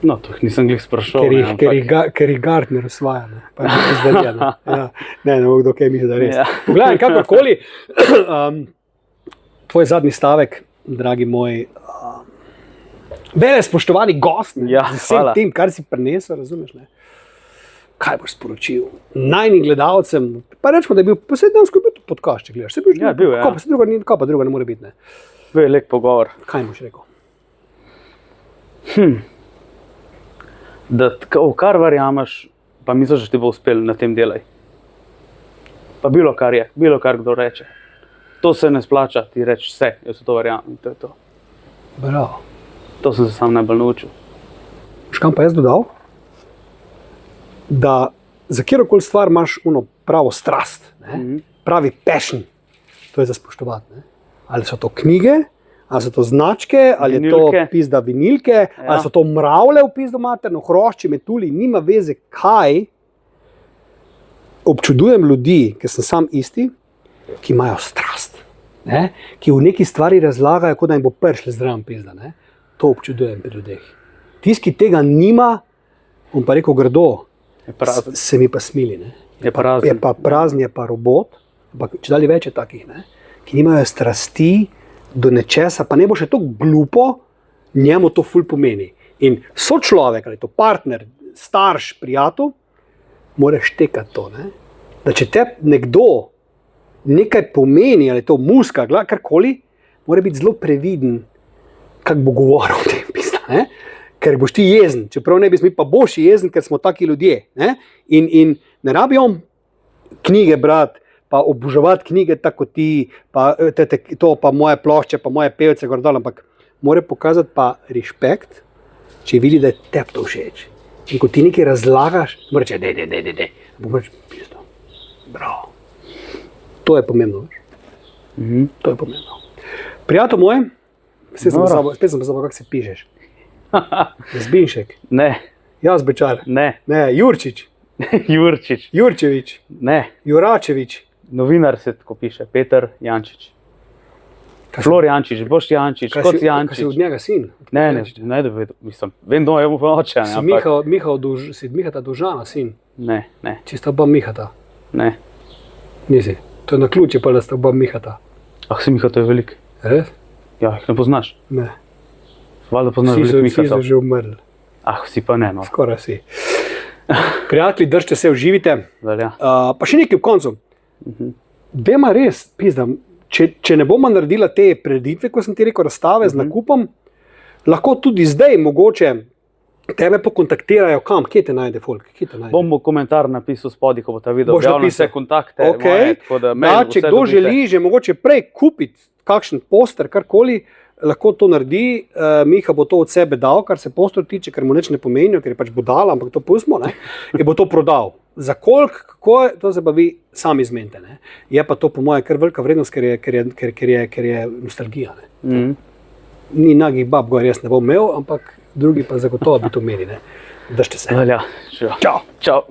No, to nisem glih sprašal. Ker jih Gartner osvaja, ne. Pa je izdelija, ne. Ja. Ne bo kdo kaj misli, da res. Ja. Pogledaj, kakorkoli, tvoj zadnji stavek, dragi moj, vele spoštovani gost, ne, ja, z vsem hvala. tem, kar si prinesel, razumeš, ne. Kaj boš sporočil najnim gledalcem, pa rečemo, da je bil posednjansko bil podcast, če gledaš. Ja, bil, ja. Kaj pa druga ne more biti, ne. Bil je lep pogovor. Kaj boš rekel? Da v kar verjameš, pa misliš, da ti bo uspel, na tem delaj. Pa bilo kar je, bilo kar kdo reče. To se ne splača, ti reči vse, jaz to verjamem in to je to. Bravo. To sem se sam najbolj naučil. Škam pa jaz dodal, da za kjerokoli stvar imaš pravo strast, ne? Pravi passion, to je za spoštovati. Ne? Ali so to knjige, ali so to značke, ali vinilke. Je to pizda vinilke, ja. Ali so to mravlje v pizdo materno, hrošči, metulji, nima veze kaj. Občudujem ljudi, ki sem sam isti, ki imajo strast, ne? Ki v neki stvari razlagajo, kot da jim bo prišli zraven pizda. Ne? To občudujem pri ljudeh. Tisti, ki tega nima, bom pa rekel grdo, se mi pa smili. Ne? Je pa prazen, je pa robot, ampak če dalje več je takih, ne? Ki nimajo strasti do nečesa, pa ne bo še to glupo, njemu to ful pomeni. In sočlovek, ali to partner, starš, prijatelj, moraš tekati to. Ne? Da če te nekdo nekaj pomeni, ali to muska, karkoli, mora biti zelo previden, kak bo govoril o tem pisa. Ne? Ker boš ti jezen, čeprav ne bi smel, pa boš jezen, ker smo taki ljudje. Ne? In ne rabi on knjige brati, pa oboževati knjige tako ti, pa to pa moje plošče, pa moje pevce, gordol, ampak mora pokazati pa respekt, če vidi, da je tebi to všeč. In ko ti nekaj razlagaš, mora reči, dej. Bo reči, pisto, bravo. To je pomembno, veš? To je pomembno. Prijatelj moj, spet sem pa zabavil, kako se pišeš. Zbinšek. Ne. Jazbečar. Ne. Ne, Jurčič. Jurčič. Jurčevič. Ne. Juračevič. Novinar se tako piše, Peter Jančič. Flor Jančič, Boš Jančič, kot Jančič. Kaj si od njega sin? Ne, mislim, vem, da je mu oče. Si Mihata Dožana sin? Ne. Čista oba Mihata? Ne. Nisi? To je na ključe, pa da sta oba Mihata. Ah, si Miha, to je velik. Res? Ja, jih ne poznaš. Ne. Valjda poznaš Vsi veliko so Miha. že umrli. Ah, vsi pa ne, no. Skoraj vsi. Prijatelji, držite se, uživite. Velja. Pa še nekaj v koncu. Dema res, pizdam, če ne bomo naredila te preditve, ko sem ti rekel, razstave z nakupom, lahko tudi zdaj mogoče tebe pokontaktirajo, kam, kje te najde folk, kje te najde. Bom komentar napisal spodaj, ko bo ta video Boš objavljen, napisal? vse kontakte. Okay. Moje, tako da mail, Če vse kdo dobite. želi že mogoče prej kupiti kakšen poster, karkoli, lahko to naredi. Miha bo to od sebe dal, kar se poster tiče, ker mu nič ne pomenijo, ker je pač budala, ampak to pustimo, ne? In bo to prodal. Za koliko, kako je, to se pa vi sami zmenite. Ne? Je pa to po moje kar velika vrednost, ker je nostalgija. Ne? Ni nagih bab, gor jaz ne bom imel, ampak drugi pa zagotovo bi to imeli. Ne? Držite se. Velja. Čau. Čau.